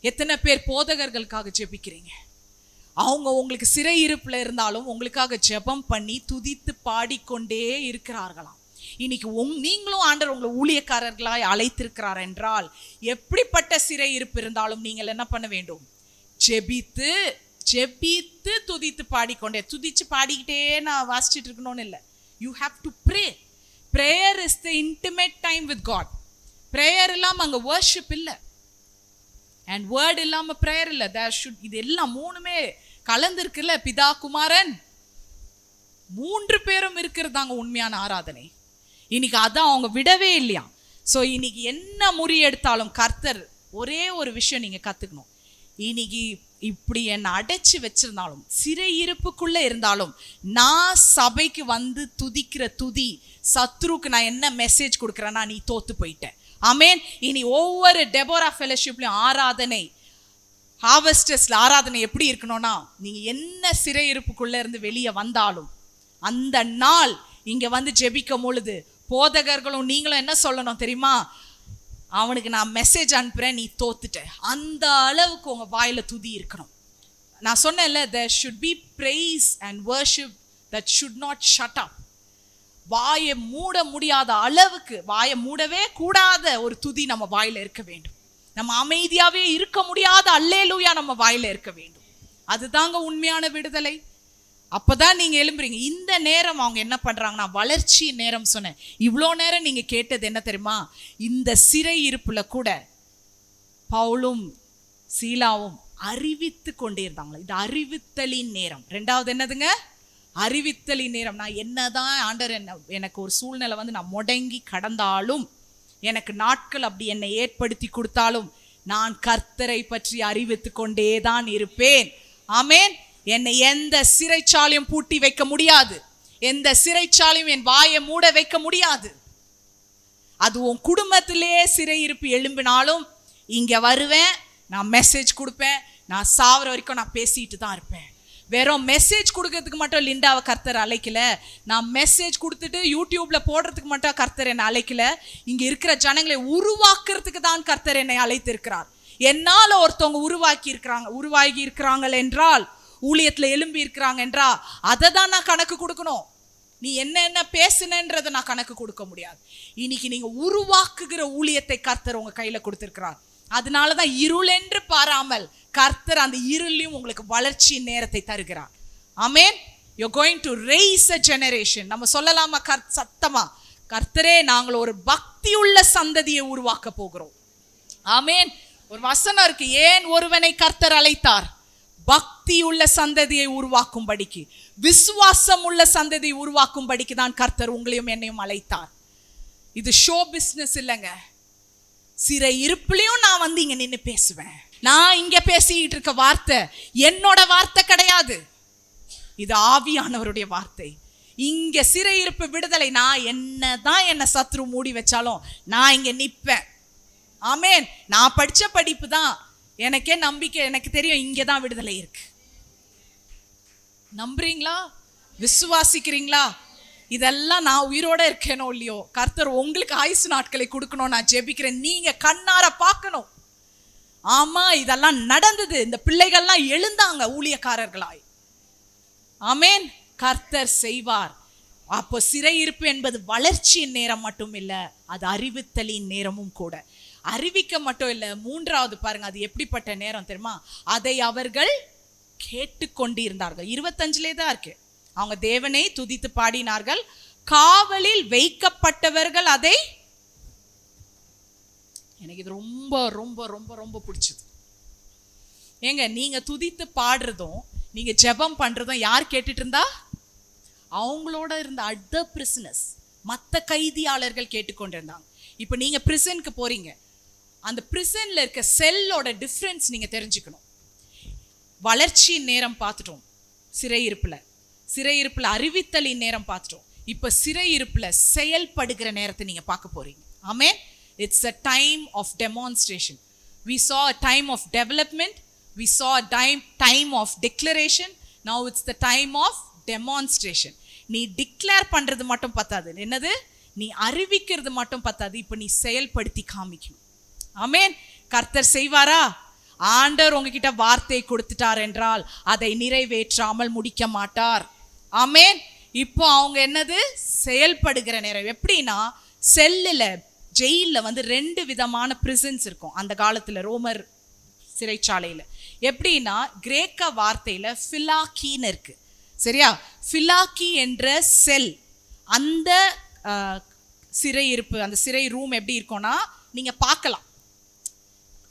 எத்தனை பேர் போதகர்களுக்காக ஜெபிக்கிறீங்க? அவங்க உங்களுக்கு சிறையிருப்புல இருந்தாலும் உங்களுக்காக ஜெபம் பண்ணி துதித்து பாடிக்கொண்டே இருக்கிறார்களாம். இன்னைக்கு நீங்களும் ஆண்டவர் உங்களை ஊழியக்காரர்களாய் அழைத்திருக்கிறார் என்றால், எப்படிப்பட்ட சிறையிருப்பு இருந்தாலும் நீங்கள் என்ன பண்ண வேண்டும், ஜெபித்து ஜெபித்து துதித்து பாடிக்கொண்டே, துதிச்சு பாடிக்கிட்டே நான் வாசிச்சுட்டு இருக்கணும்னு இல்லை. You have to pray. Prayer is the intimate time with God. Prayer இல்லாமல் அங்கே வர்ஷிப் இல்லை, அண்ட் வேர்ட் இல்லாமல் ப்ரேயர் இல்லை. இது எல்லாம் மூணுமே கலந்துருக்குல்ல. பிதா குமாரன் 3 பேரும் இருக்கிறதாங்க உண்மையான ஆராதனை. இன்னைக்கு அதான் அவங்க விடவே இல்லையா. ஸோ இன்னைக்கு என்ன முறியெடுத்தாலும் கர்த்தர் ஒரே ஒரு விஷயம் நீங்கள் கற்றுக்கணும். இன்னைக்கு இப்படி என்னை அடைச்சி வச்சிருந்தாலும், சிறையிருப்புக்குள்ளே இருந்தாலும், நான் சபைக்கு வந்து துதிக்கிற துதி, சத்ருக்கு நான் என்ன மெசேஜ் கொடுக்குறேன்னா, நீ தோத்து போயிட்டேன். ஆமேன். இனி ஒவ்வொரு டெபோரா ஃபெலோஷிப்லையும் ஆராதனை, ஹார்வெஸ்டர்ஸ்ல ஆராதனை எப்படி இருக்கணும்னா, நீங்க என்ன சிறையிருப்புக்குள்ள இருந்து வெளியே வந்தாலும் அந்த நாள் இங்க வந்து ஜெபிக்கும் பொழுது போதகர்களும் நீங்களும் என்ன சொல்லணும் தெரியுமா? அவனுக்கு நான் மெசேஜ் அனுப்புறேன், நீ தோத்துட்ட. அந்த அளவுக்கு உங்க வாயில துதி இருக்கணும். நான் சொன்னேன்ல, there should be praise and worship that should not shut up. வாயை மூட முடியாத அளவுக்கு, வாயை மூடவே கூடாத ஒரு துதி நம்ம வாயில இருக்க வேண்டும். நம்ம அமைதியாவே இருக்க முடியாத அல்லேலூயா நம்ம வாயில இருக்க வேண்டும். அதுதாங்க உண்மையான விடுதலை. அப்பதான் நீங்க எழும்புறீங்க. இந்த நேரம் அவங்க என்ன பண்றாங்கன்னா, வளர்ச்சி நேரம் சொன்னேன். இவ்வளோ நேரம் நீங்க கேட்டது என்ன தெரியுமா? இந்த சிறை இருப்புல கூட பவுலும் சீலாவும் அறிவித்து கொண்டே இருந்தாங்களா. இது அறிவித்தலின் நேரம். 2வது என்னதுங்க? அறிவித்தலின் நேரம். நான் என்னதான் ஆண்டவர் எனக்கு ஒரு சூழ்நிலை வந்து நான் முடங்கி கடந்தாலும், எனக்கு நாட்கள் அப்படி என்னை ஏற்படுத்தி கொடுத்தாலும், நான் கர்த்தரை பற்றி அறிவித்து கொண்டே தான் இருப்பேன். ஆமேன். என்னை எந்த சிறைச்சாலையும் பூட்டி வைக்க முடியாது, எந்த சிறைச்சாலையும் என் வாயை மூட வைக்க முடியாது. அது உன் குடும்பத்திலேயே சிறையிருப்பு எழும்பினாலும் இங்க வருவேன், நான் மெசேஜ் கொடுப்பேன். நான் சாவர வரைக்கும் நான் பேசிட்டு தான் இருப்பேன். வெறும் மெசேஜ் கொடுக்கறதுக்கு மட்டும் லிண்டாவை கர்த்தர் அழைக்கல. நான் மெசேஜ் கொடுத்துட்டு யூடியூப்ல போடுறதுக்கு மட்டும் கர்த்தர் என்னை அழைக்கல. இங்க இருக்கிற ஜனங்களை உருவாக்குறதுக்கு தான் கர்த்தர் என்னை அழைத்திருக்கிறார். என்னால ஒருத்தவங்க உருவாகி இருக்கிறாங்க என்றால், ஊழியத்துல எழும்பி இருக்கிறாங்க என்றா, அதை தான் நான் கணக்கு கொடுக்கணும். நீ என்ன பேசுனன்றதை நான் கணக்கு கொடுக்க முடியாது. இன்னைக்கு நீங்க உருவாக்குகிற ஊழியத்தை கர்த்தர் உங்க கையில கொடுத்திருக்கிறார். அதனாலதான் இருள் என்று பாராமல் கர்த்தர் அந்த இருளையும் உங்களுக்கு வளர்ச்சி நேரத்தை தருகிறார். ஆமேன். You're going to raise a generation. நம்ம சொல்லலாமா சத்தமா? கர்த்தரே, நாங்கள் ஒரு பக்தி உள்ள சந்ததியை உருவாக்க போகிறோம். ஆமேன். ஒரு வசனம் இருக்கு, ஏன் ஒருவனை கர்த்தர் அழைத்தார்? பக்தி உள்ள சந்ததியை உருவாக்கும்படிக்கு, விசுவாசம் உள்ள சந்ததியை உருவாக்கும்படிக்கு தான் கர்த்தர் உங்களையும் என்னையும் அழைத்தார். இது ஷோ பிசினஸ் இல்லைங்க. சிறை இருப்புலையும் நான் வந்து இங்க நின்று பேசுவேன். நான் இங்க பேசிட்டு இருக்க வார்த்தை என்னோட வார்த்தை கிடையாது, இது ஆவியானவருடைய வார்த்தை. இங்க சிறை இருப்பு விடுதலை. நான் என்னதான் என்ன சத்ரு மூடி வச்சாலும் நான் இங்க நிற்பேன். ஆமேன். நான் படிச்ச படிப்பு தான், எனக்கே நம்பிக்கை, எனக்கு தெரியும் இங்கதான் விடுதலை இருக்கு. நம்புறீங்களா? விசுவாசிக்கிறீங்களா? இதெல்லாம் நான் உயிரோட இருக்கேனோ இல்லையோ, கர்த்தர் உங்களுக்கு ஆயுசு நாட்களை கொடுக்கணும். நான் ஜெபிக்கிறேன், நீங்க கண்ணார பார்க்கணும். ஆமா, இதெல்லாம் நடந்தது. இந்த பிள்ளைகள்லாம் எழுந்தாங்க ஊழியக்காரர்களாய். ஆமேன். கர்த்தர் செய்வார். அப்போ சிறையிருப்பு என்பது வளர்ச்சியின் நேரம் மட்டும் இல்ல, அது அறிவித்தலின் நேரமும் கூட. அறிவிக்க மட்டும் இல்ல, 3வது பாருங்க, அது எப்படிப்பட்ட நேரம் தெரியுமா? அதை அவர்கள் கேட்டுக்கொண்டிருந்தார்கள். 25லே தான் இருக்கு. அவங்க தேவனை துதித்து பாடினார்கள், காவலில் வைக்கப்பட்டவர்கள் அதை. எனக்கு இது ரொம்ப ரொம்ப ரொம்ப ரொம்ப பிடிச்சது. ஏங்க, நீங்க துதித்து பாடுறதும் நீங்க ஜெபம் பண்றதும் யார் கேட்டுட்டு இருந்தா? அவங்களோட இருந்த அதர் பிரிசனர்ஸ், மற்ற கைதியாளர்கள் கேட்டுக்கொண்டிருந்தாங்க. இப்போ நீங்க பிரிசனுக்கு போறீங்க, அந்த பிரிசன்ல இருக்க செல்லோட டிஃப்ரென்ஸ் நீங்க தெரிஞ்சுக்கணும். வளர்ச்சி நேரம் பார்த்துட்டோம், சிறையிருப்புல அறிவித்தலின் நேரம் பார்த்துட்டோம். இப்போ சிறையிருப்புல செயல்படுகிற நேரத்தை நீங்க பார்க்க போறீங்க. ஆமென். It's a time of demonstration. We saw a time of development. We saw a time of declaration. Now it's the time of demonstration. நீ டிக்ளேர் பண்றது மட்டும் பத்தாது. என்னது? நீ அறிவிக்கிறது மட்டும் பத்தாது. இப்போ நீ செயல்படுத்தி காமிக்கணும். ஆமென். கர்த்தர் செய்வாரா? ஆண்டவர் உங்ககிட்ட வார்த்தை கொடுத்துட்டார் என்றால் அதை நிறைவேற்றாமல் முடிக்க மாட்டார். ஆமென். இப்போ அவங்க என்னது? செயல்படுகிற நேரம். எப்படின்னா, ஜெயிலில் வந்து 2 விதமான பிரிசன்ஸ் இருக்கும் அந்த காலத்தில், ரோமர் சிறைச்சாலையில். எப்படின்னா கிரேக்க வார்த்தையில ஃபிலாக்கின்னு இருக்கு, சரியா? ஃபிலாக்கி என்ற செல், அந்த சிறை இருப்பு, அந்த சிறை ரூம் எப்படி இருக்கும்னா நீங்க பார்க்கலாம்.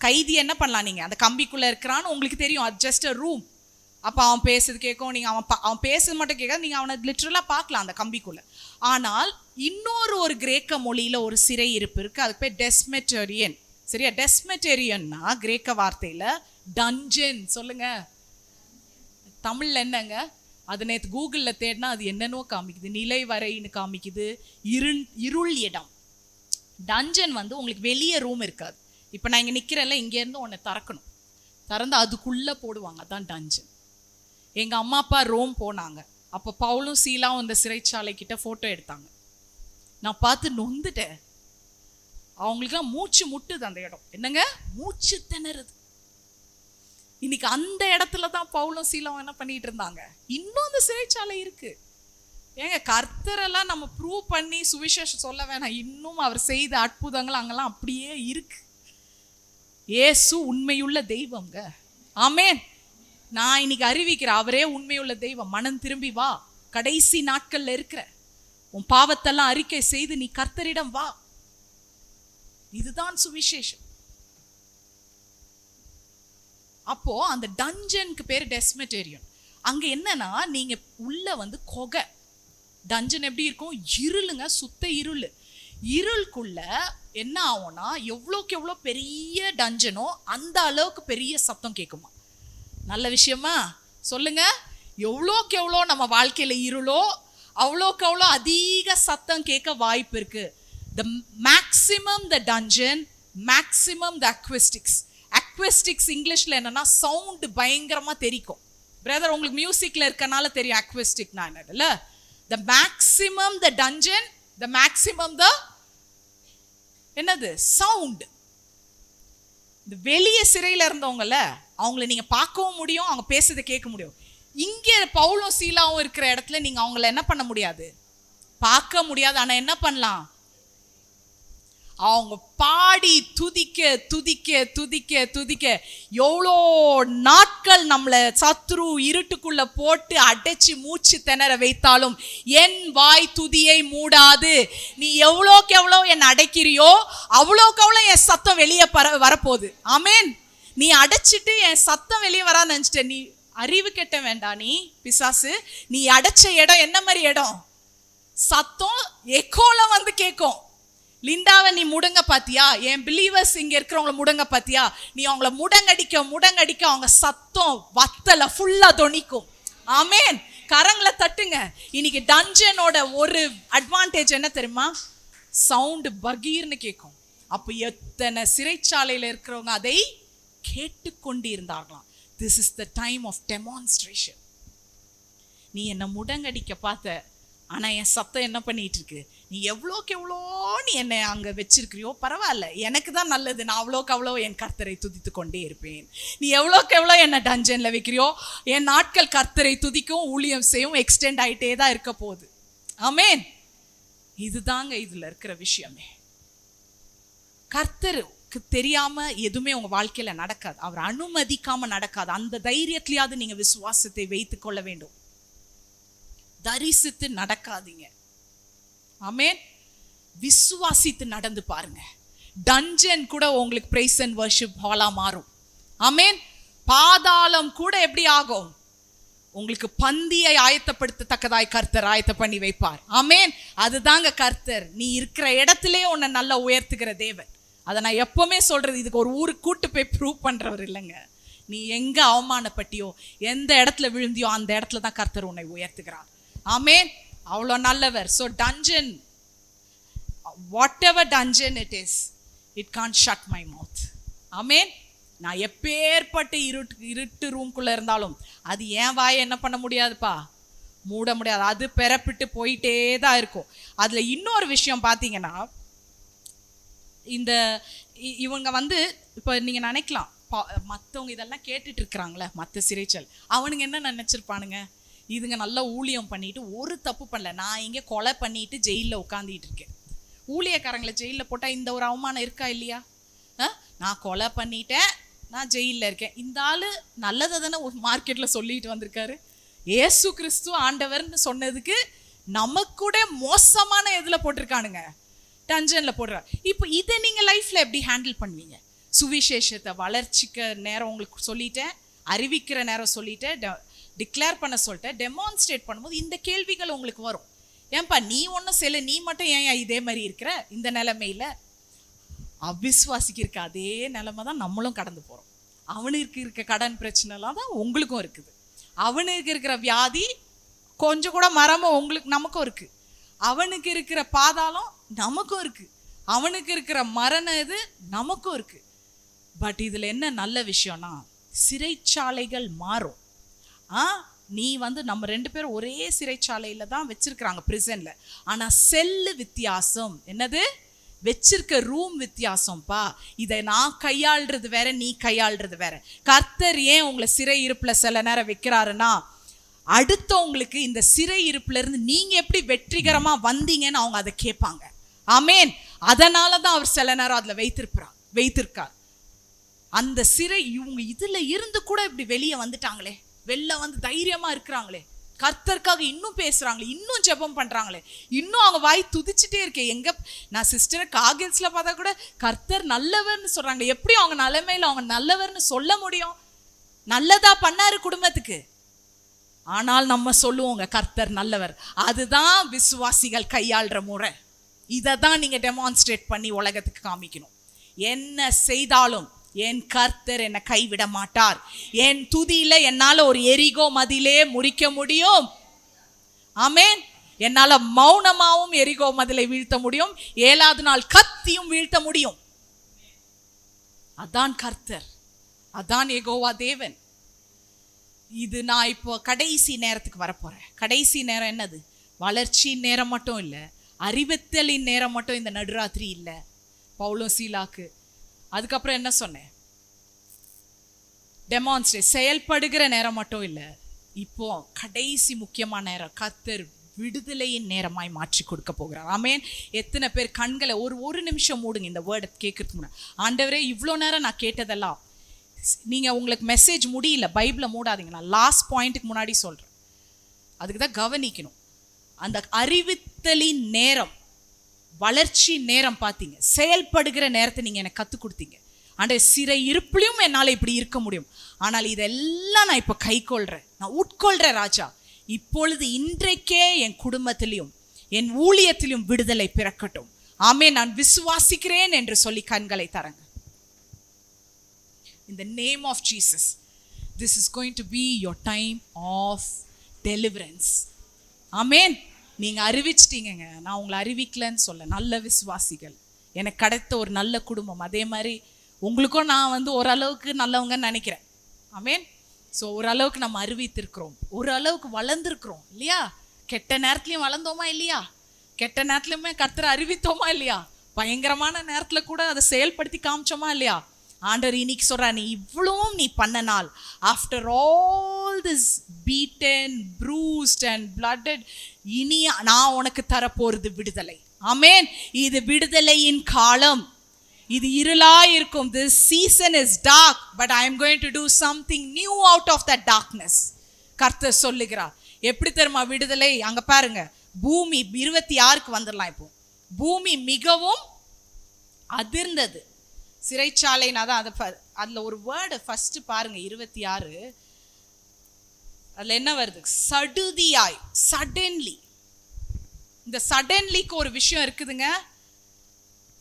கைதி என்ன பண்ணலாம், நீங்க அந்த கம்பிக்குள்ள இருக்கிறான்னு உங்களுக்கு தெரியும், அது ஜஸ்ட் அ ரூம். அப்போ அவன் பேசுறது கேட்கும், நீங்க அவன் பேசுறது மட்டும் கேட்காது, நீங்க அவனை லிட்டரலா பார்க்கலாம் அந்த கம்பிக்குள்ள. ஆனால் ஒரு கிரேக்க மொழியில ஒரு சிறை இருப்பு இருக்கு, அதுக்கு பேர் டெஸ்மெட்டேரியன், சரியா? டெஸ்மெட்டேரியன்னா கிரேக்க வார்த்தையில டஞ்சன். சொல்லுங்க தமிழ்ல என்னங்க? அது நேற்று கூகுளில் தேடினா அது என்னென்னோ காமிக்குது, நிலை வரைன்னு காமிக்குது, இருள் இடம். டஞ்சன் வந்து உங்களுக்கு வெளியே ரூம் இருக்காது. இப்போ நான் இங்கே நிற்கிறேன்ல, இங்கேருந்து உன்னை திறக்கணும், திறந்து அதுக்குள்ளே போடுவாங்க, அதான் டஞ்சன். எங்கள் அம்மா அப்பா ரோம் போனாங்க, அப்போ பவுலும் சீலாவும் இந்த சிறைச்சாலை கிட்ட ஃபோட்டோ எடுத்தாங்க. நான் பார்த்து நொந்துட்டேன். அவங்களுக்குலாம் மூச்சு முட்டுது அந்த இடம், என்னங்க மூச்சு திணறுது. இன்னைக்கு அந்த இடத்துல தான் பவுலும் சீலாவும் என்ன பண்ணிட்டு இருந்தாங்க. இன்னும் அந்த சிறைச்சாலை இருக்கு. ஏங்க கர்த்தரெல்லாம் நம்ம ப்ரூவ் பண்ணி சுவிசேஷம் சொல்ல வேணாம், இன்னும் அவர் செய்த அற்புதங்கள் அங்கெல்லாம் அப்படியே இருக்கு. இயேசு உண்மையுள்ள தெய்வம்ங்க. ஆமென். நான் இன்னைக்கு அறிவிக்கிறேன், அவரே உண்மையுள்ள தெய்வம். மனம் திரும்பி வா, கடைசி நாட்கள்ல இருக்கிற உன் பாவத்தெல்லாம் அறிக்கை செய்து நீ கர்த்தரிடம் வா. இதுதான் சுவிசேஷம். அப்போ அந்த டஞ்சனுக்கு பேர் டெஸ்மெட்டேரியன். அங்க என்னன்னா நீங்க உள்ள வந்து கொகை. டஞ்சன் எப்படி இருக்கும்? இருளுங்க, சுத்த இருள். இருளுக்குள்ள என்ன ஆகும்னா எவ்வளோக்கு எவ்வளோ பெரிய டஞ்சனோ அந்த அளவுக்கு பெரிய சத்தம் கேட்குமா. நல்ல விஷயமா சொல்லுங்க. எவ்வளோக்கு எவ்வளோ நம்ம வாழ்க்கையில இருளோ அவ்வளோக்கு அவ்வளோ அதிக சத்தம் கேட்க வாய்ப்பு இருக்கு. The maximum the dungeon, maximum the acoustics. Acoustics இங்கிலீஷ்ல என்னன்னா சவுண்ட் பயங்கரமா தெரிக்கும். பிரதர் உங்களுக்கு மியூசிக்ல இருக்கனால தெரியும் அக்வஸ்டிக் நான் என்னதுல. The maximum the dungeon, the maximum the என்னது சவுண்ட். இந்த வெளியே சிறையில இருந்தவங்கல அவங்கள நீங்க பார்க்கவும் முடியும், அவங்க பேசுறதை கேட்க முடியும். இங்கே பவுலும் சீலாவும் இருக்கிற இடத்துல நீங்க அவங்கள என்ன பண்ண முடியாது, பார்க்க முடியாது. ஆனா என்ன பண்ணலாம், அவங்க பாடி துதிக்க துதிக்க துதிக்க துதிக்க எவ்வளோ நாட்கள் நம்மளை சத்ரு இருட்டுக்குள்ள போட்டு அடைச்சி மூச்சு திணற வைத்தாலும் என் வாய் துதியை மூடாது. நீ எவ்வளோக்கு எவ்வளோ என்னை அடைக்கிறியோ அவ்வளோக்கு அவ்வளோ என் சத்தம் வெளியே வரப்போகுது. ஆமேன். நீ அடைச்சிட்டு என் சத்தம் வெளியே வரான்னு நினச்சிட்ட, நீ அறிவு கெட்ட வேண்டாம். நீ பிசாசு, நீ அடைச்ச இடம் என்ன மாதிரி இடம்? சத்தம் எக்கோல வந்து கேட்கும். லிண்டாவை நீ முடங்க பாத்தியா? என் பிலீவர்ஸ் இங்க இருக்கிறவங்கள முடங்க பாத்தியா? நீ அவங்கள முடங்கடிக்க முடங்கடிக்க அவங்க சத்தம் வத்தல ஃபுல்லா தொனிக்கும். ஆமேன். கரங்களை தட்டுங்க. இன்னைக்கு டஞ்சனோட ஒரு அட்வான்டேஜ் என்ன தெரியுமா? சவுண்ட் பகீர்னு கேட்கும். அப்போ எத்தனை சிறைச்சாலையில் இருக்கிறவங்க அதை கேட்டுக்கொண்டு இருந்தார்களாம். This is the time of demonstration. நீ என்னை முடங்கடிக்க பார்த்த, ஆனா என் சத்தம் என்ன பண்ணிட்டு இருக்கு? நீ எவ்வளோக்கு எவ்வளோ நீ என்னை அங்க வச்சிருக்கிறியோ பரவாயில்ல, எனக்கு தான் நல்லது. நான் அவ்வளோக்கு அவ்வளோ என் கர்த்தரை துதித்து கொண்டே இருப்பேன். நீ எவ்வளோக்கு எவ்வளோ என்னை டஞ்சன்ல வைக்கிறியோ என் நாட்கள் கர்த்தரை துதிக்கும் ஊழியம் செய்யும் எக்ஸ்டெண்ட் ஆயிட்டே தான் இருக்க போகுது. ஆமேன். இதுதாங்க இதுல இருக்கிற விஷயமே. கர்த்தருக்கு தெரியாம எதுவுமே உங்க வாழ்க்கையில நடக்காது. அவர் அனுமதிக்காம நடக்காது. அந்த தைரியத்திலேயாவது நீங்க விசுவாசத்தை வைத்துக் கொள்ள வேண்டும். தரிசித்து நடக்காதீங்க. ஆமென். விசுவாசித்து நடந்து பாருங்க. டஞ்சன் கூட உங்களுக்கு பிரைஸ் அண்ட் வர்ஷிப் ஹாலா மாறும். ஆமென். பாதாளம் கூட எப்படி ஆகும்? உங்களுக்கு பந்தியை ஆயத்தப்படுத்தத்தக்கதாய் கர்த்தர் ஆயத்த பண்ணி வைப்பார். ஆமென். அதுதாங்க கர்த்தர். நீ இருக்கிற இடத்திலே உன்னை நல்லா உயர்த்துகிற தேவன். அதை நான் எப்பவுமே சொல்றது, இதுக்கு ஒரு ஊருக்கு கூட்டு போய் ப்ரூவ் பண்றவர் இல்லைங்க. நீ எங்க அவமானப்பட்டியோ எந்த இடத்துல விழுந்தியோ அந்த இடத்துல தான் கர்த்தர் உன்னை உயர்த்துகிறார். ஆமென். அவ்வளோ நல்லவர். So dungeon, whatever dungeon it is, it can't shut my mouth. ஆமென். நான் எப்பேற்பட்ட இருட்டு ரூம்குள்ள இருந்தாலும் அது என் வாயை என்ன பண்ண முடியாதுப்பா, மூட முடியாது. அது பெறப்பிட்டு போயிட்டே தான் இருக்கும். அதுல இன்னொரு விஷயம் பார்த்தீங்கன்னா, இந்த இவங்க வந்து இப்போ நீங்க நினைக்கலாம், மற்றவங்க இதெல்லாம் கேட்டுட்டு இருக்கிறாங்களே மற்ற சிறைச்சல், அவனுங்க என்ன நினைச்சிருப்பானுங்க, இதுங்க நல்லா ஊழியம் பண்ணிட்டு ஒரு தப்பு பண்ணல, நான் இங்கே கொலை பண்ணிட்டு ஜெயிலில் உட்காந்துட்டு இருக்கேன். ஊழியக்காரங்களை ஜெயிலில் போட்டால் இந்த ஒரு அவமானம் இருக்கா இல்லையா? நான் கொலை பண்ணிட்டேன், நான் ஜெயிலில் இருக்கேன். இந்த ஆள் நல்லதை தானே மார்க்கெட்டில் சொல்லிட்டு வந்திருக்காரு. ஏசு கிறிஸ்து ஆண்டவர்னு சொன்னதுக்கு நமக்கு கூட மோசமான எதில் போட்டிருக்கானுங்க, டஞ்சனில் போடுறார். இப்போ இதை நீங்கள் லைஃப்பில் எப்படி ஹேண்டில் பண்ணுவீங்க? சுவிசேஷத்தை வளர்ச்சிக்க நேரம் உங்களுக்கு சொல்லிட்டேன், அறிவிக்கிற நேரம் சொல்லிட்டேன், டிக்ளேர் பண்ண சொல்லிட்டேன், டெமான்ஸ்ட்ரேட் பண்ணும்போது இந்த கேள்விகள் உங்களுக்கு வரும். ஏன்பா நீ ஒன்றும் செய்யலை, நீ மட்டும் ஏன் இதே மாதிரி இருக்கிற இந்த நிலைமையில? அவிசுவாசிக்கு இருக்க அதே நிலைமை தான் நம்மளும் கடந்து போகிறோம். அவனுக்கு இருக்க கடன் பிரச்சனைலாம் தான் உங்களுக்கும் இருக்குது. அவனுக்கு இருக்கிற வியாதி கொஞ்சம் கூட மரமும் உங்களுக்கு நமக்கும் இருக்குது. அவனுக்கு இருக்கிற பாதாளம் நமக்கும் இருக்குது. அவனுக்கு இருக்கிற மரண இது நமக்கும் இருக்குது. பட் இதில் என்ன நல்ல விஷயம்னா, சிறைச்சாலைகள் மாறும். நீ வந்து நம்ம 2 பேரும் ஒரே சிறைச்சாலையில் தான் வச்சிருக்கிறாங்க, பிரிசனில். ஆனால் செல்லு வித்தியாசம். என்னது? வச்சிருக்க ரூம் வித்தியாசம்ப்பா. இதை நான் கையாளுறது வேற, நீ கையாளுறது வேற. கர்த்தர் ஏன் உங்களை சிறை இருப்பில் சில நேரம் வைக்கிறாருன்னா, அடுத்தவங்களுக்கு இந்த சிறை இருப்புல இருந்து நீங்க எப்படி வெற்றிகரமா வந்தீங்கன்னு அவங்க அதை கேட்பாங்க. ஆமேன். அதனால தான் அவர் சில நேரம் அதில் வைத்திருக்கார். அந்த சிறை இவங்க இதுல இருந்து கூட இப்படி வெளியே வந்துட்டாங்களே, வெளில வந்து தைரியமா இருக்கிறாங்களே, கர்த்தருக்காக இன்னும் பேசுறாங்களே, இன்னும் ஜெபம் பண்றாங்களே, இன்னும் அவங்க வாய் துதிச்சுட்டே இருக்கேன். எங்க நான் சிஸ்டரை காகில்ஸ்ல பார்த்தா கூட கர்த்தர் நல்லவர்னு சொல்றாங்க. எப்படி அவங்க நிலைமையில அவங்க நல்லவர்னு சொல்ல முடியும்? நல்லதா பண்ணாரு குடும்பத்துக்கு. ஆனால் நம்ம சொல்லுவோங்க கர்த்தர் நல்லவர். அதுதான் விசுவாசிகள் கையாளுற முறை. இதை தான் நீங்க டெமான்ஸ்ட்ரேட் பண்ணி உலகத்துக்கு காமிக்கணும். என்ன செய்தாலும் என் கர்த்தர் என்னை கைவிட மாட்டார். என் துதியில என்னால ஒரு எரிகோ மதிலே முறிக்க முடியும். ஆமேன். என்னால மௌனமாவும் எரிகோ மதிலை வீழ்த்த முடியும். 7வது நாள் கத்தியும் வீழ்த்த முடியும். அதான் கர்த்தர், அதான் யெகோவா தேவன். இது நான் இப்போ கடைசி நேரத்துக்கு வரப்போறேன். கடைசி நேரம் என்னது? வளர்ச்சி நேரம் மட்டும் இல்லை, அறிவித்தலின் நேரம் மட்டும் இந்த நடுராத்திரி இல்லை பவுலும் சீலாக்கு. அதுக்கப்புறம் என்ன சொன்னேன்? டெமான்ஸ்ட்ரேட் செயல்படுகிற நேரம் மட்டும் இல்லை, இப்போ கடைசி முக்கியமான நேரம் கர்த்தர் விடுதலையின் நேரமாய் மாற்றி கொடுக்க போகிறார். ஆமேன். எத்தனை பேர் கண்களை ஒரு நிமிஷம் மூடுங்க இந்த வேர்டை கேட்கறதுக்கு முன்னாடி. ஆண்டவரே இவ்வளோ நேரம் நான் கேட்டதெல்லாம் நீங்கள் உங்களுக்கு மெசேஜ் முடியல, பைபிளை மூடாதீங்க. நான் லாஸ்ட் பாயிண்ட்டுக்கு முன்னாடி சொல்கிறேன், அதுக்கு தான் கவனிக்கணும். அந்த அறிவித்தலின் நேரம், வளர்ச்சி நேரம் பார்த்தீங்க, செயல்படுகிற நேரத்தை நீங்கள் எனக்கு கற்றுக் கொடுத்தீங்க. ஆண்டவரே சிறை இருப்பிலையும் என்னால் இப்படி இருக்க முடியும், ஆனால் இதெல்லாம் நான் இப்போ கை கொள்கிறேன், நான் உட்கொள்கிறேன் ராஜா. இப்பொழுது இன்றைக்கே என் குடும்பத்திலையும் என் ஊழியத்திலும் விடுதலை பிறக்கட்டும். ஆமே, நான் விசுவாசிக்கிறேன் என்று சொல்லி கண்களை தரங்க. In the name of Jesus, this is going to be your time of deliverance. Amen. நீங்க அறிவிச்சிட்டீங்க, நான் உங்களை அறிவிக்கலன்னு சொல்ல. நல்ல விசுவாசிகள், எனக்கு கிடைத்த ஒரு நல்ல குடும்பம், அதே மாதிரி உங்களுக்கும் நான் வந்து ஓரளவுக்கு நல்லவங்கன்னு நினைக்கிறேன். ஆமேன். ஸோ ஓரளவுக்கு நம்ம அறிவித்திருக்கிறோம், ஓரளவுக்கு வளர்ந்துருக்கிறோம் இல்லையா? கெட்ட நேரத்துலையும் வளர்ந்தோமா இல்லையா? கெட்ட நேரத்துலையுமே கர்த்தரை அறிவித்தோமா இல்லையா? பயங்கரமான நேரத்தில் கூட அதை செயல்படுத்தி காமிச்சோமா இல்லையா? ஆண்டவர் இன்னைக்கு சொல்றா, நீ இவ்வளவும் நீ பண்ணனால், after all this beaten, bruised and bloated, இனி நான் உனக்கு தரப்போறது விடுதலை. ஆமேன். இது விடுதலையின் காலம், இது இருளா இருக்கும். This season is dark, but I am going to do something new out of that darkness. கர்த்தர் சொல்லுகிறார். எப்படி தெரியுமா விடுதலை? அங்க பாருங்க, பூமி 26க்கு வந்துடலாம். இப்போ பூமி மிகவும் அதிர்ந்தது. சிறைச்சாலைன்னா தான் அதில் ஒரு வேர்டு ஃபர்ஸ்ட் பாருங்க, 26 அதில் என்ன வருது? சடுதியாய், சடன்லி. இந்த சடன்லிக்கு ஒரு விஷயம் இருக்குதுங்க.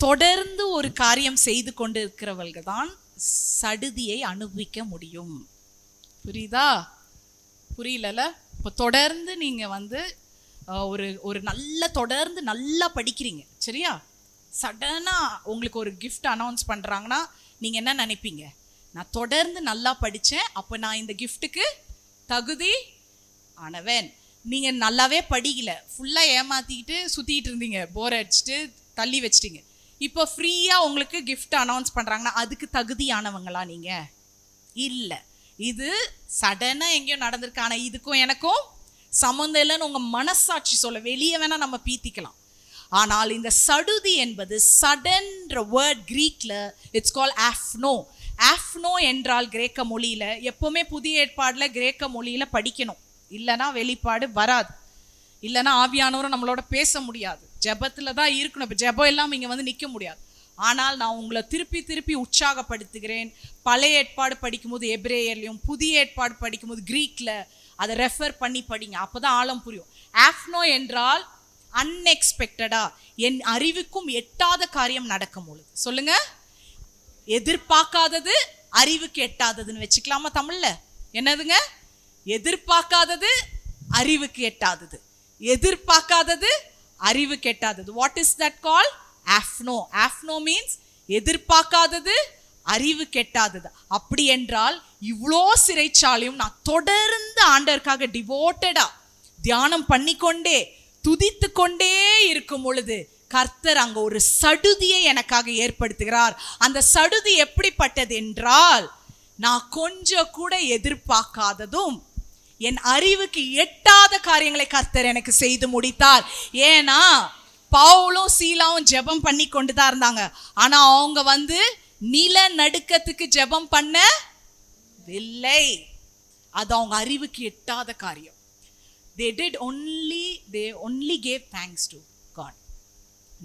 தொடர்ந்து ஒரு காரியம் செய்து கொண்டு இருக்கிறவர்கள் தான் சடுதியை அனுபவிக்க முடியும். புரியுதா? புரியல? இப்போ தொடர்ந்து நீங்கள் வந்து ஒரு தொடர்ந்து நல்லா படிக்கிறீங்க சரியா? சடனாக உங்களுக்கு ஒரு கிஃப்ட் அனௌன்ஸ் பண்ணுறாங்கன்னா நீங்கள் என்ன நினைப்பீங்க? நான் தொடர்ந்து நல்லா படித்தேன், அப்போ நான் இந்த கிஃப்ட்டுக்கு தகுதி ஆனவன். நீங்கள் நல்லாவே படிக்கல, ஃபுல்லாக ஏமாற்றிக்கிட்டு சுற்றிக்கிட்டு இருந்தீங்க, போர் அடிச்சுட்டு தள்ளி வச்சிட்டிங்க. இப்போ ஃப்ரீயாக உங்களுக்கு கிஃப்ட் அனௌன்ஸ் பண்ணுறாங்கன்னா அதுக்கு தகுதியானவங்களா நீங்கள்? இல்லை. இது சடனாக எங்கேயும் நடந்திருக்கு, ஆனால் இதுக்கும் எனக்கும் சம்மந்தம் இல்லைன்னு உங்கள் மனசாட்சி சொல்ல. வெளியே வேணால் நம்ம பீத்திக்கலாம், ஆனால் இந்த சடுதி என்பது, சடன்ற வேர்ட் கிரீக்கில் இட்ஸ் கால் ஆஃப்னோ. ஆஃப்னோ என்றால் கிரேக்க மொழியில, எப்பவுமே புதிய ஏற்பாடுல கிரேக்க மொழியில படிக்கணும், இல்லைன்னா வெளிப்பாடு வராது, இல்லைன்னா ஆவியானவரும் நம்மளோட பேச முடியாது. ஜெபத்துல தான் இருக்கணும். இப்போ ஜெபம் எல்லாம் இங்க வந்து நிற்க முடியாது. ஆனால் நான் உங்களை திருப்பி திருப்பி உற்சாகப்படுத்துகிறேன். பழைய ஏற்பாடு படிக்கும்போது எபிரேயர்லையும், புதிய ஏற்பாடு படிக்கும்போது கிரீக்ல அதை ரெஃபர் பண்ணி படிங்க, அப்போதான் ஆழம் புரியும். ஆஃப்னோ என்றால் அன்எக்ஸ்பெக்டடா, என் அறிவுக்கும் எட்டாத காரியம் நடக்கும் பொழுது. சொல்லுங்க, எதிர்பார்க்காதது அறிவுக்கு எட்டாததுன்னு வச்சுக்கலாமா தமிழ்ல? என்னதுங்க? எதிர்பார்க்காதது அறிவுக்கு எட்டாதது, எதிர்பார்க்காதது அறிவுக்கு எட்டாதது. What is that call? ஆஃப்னோ. ஆஃப்னோ மீன்ஸ் எதிர்பார்க்காதது அறிவு கெட்டாதது. அப்படி என்றால் இவ்வளோ சிறைச்சாலையும் நான் தொடர்ந்து ஆண்டவருக்காக டிவோட்டடா தியானம் பண்ணிக்கொண்டே துதித்து கொண்டே இருக்கும் பொழுது கர்த்தர் அங்க ஒரு சடுதியை எனக்காக ஏற்படுத்துகிறார். அந்த சடுதி எப்படிப்பட்டது என்றால், நான் கொஞ்சம் கூட எதிர்பார்க்காததும் என் அறிவுக்கு எட்டாத காரியங்களை கர்த்தர் எனக்கு செய்து முடித்தார். ஏன்னா பவுலும் சீலாவும் ஜெபம் பண்ணி கொண்டு தான் இருந்தாங்க. ஆனா அவங்க வந்து நில நடுக்கத்துக்கு ஜெபம் பண்ணவில்லை. அது அவங்க அறிவுக்கு எட்டாத காரியம். they only gave thanks to God.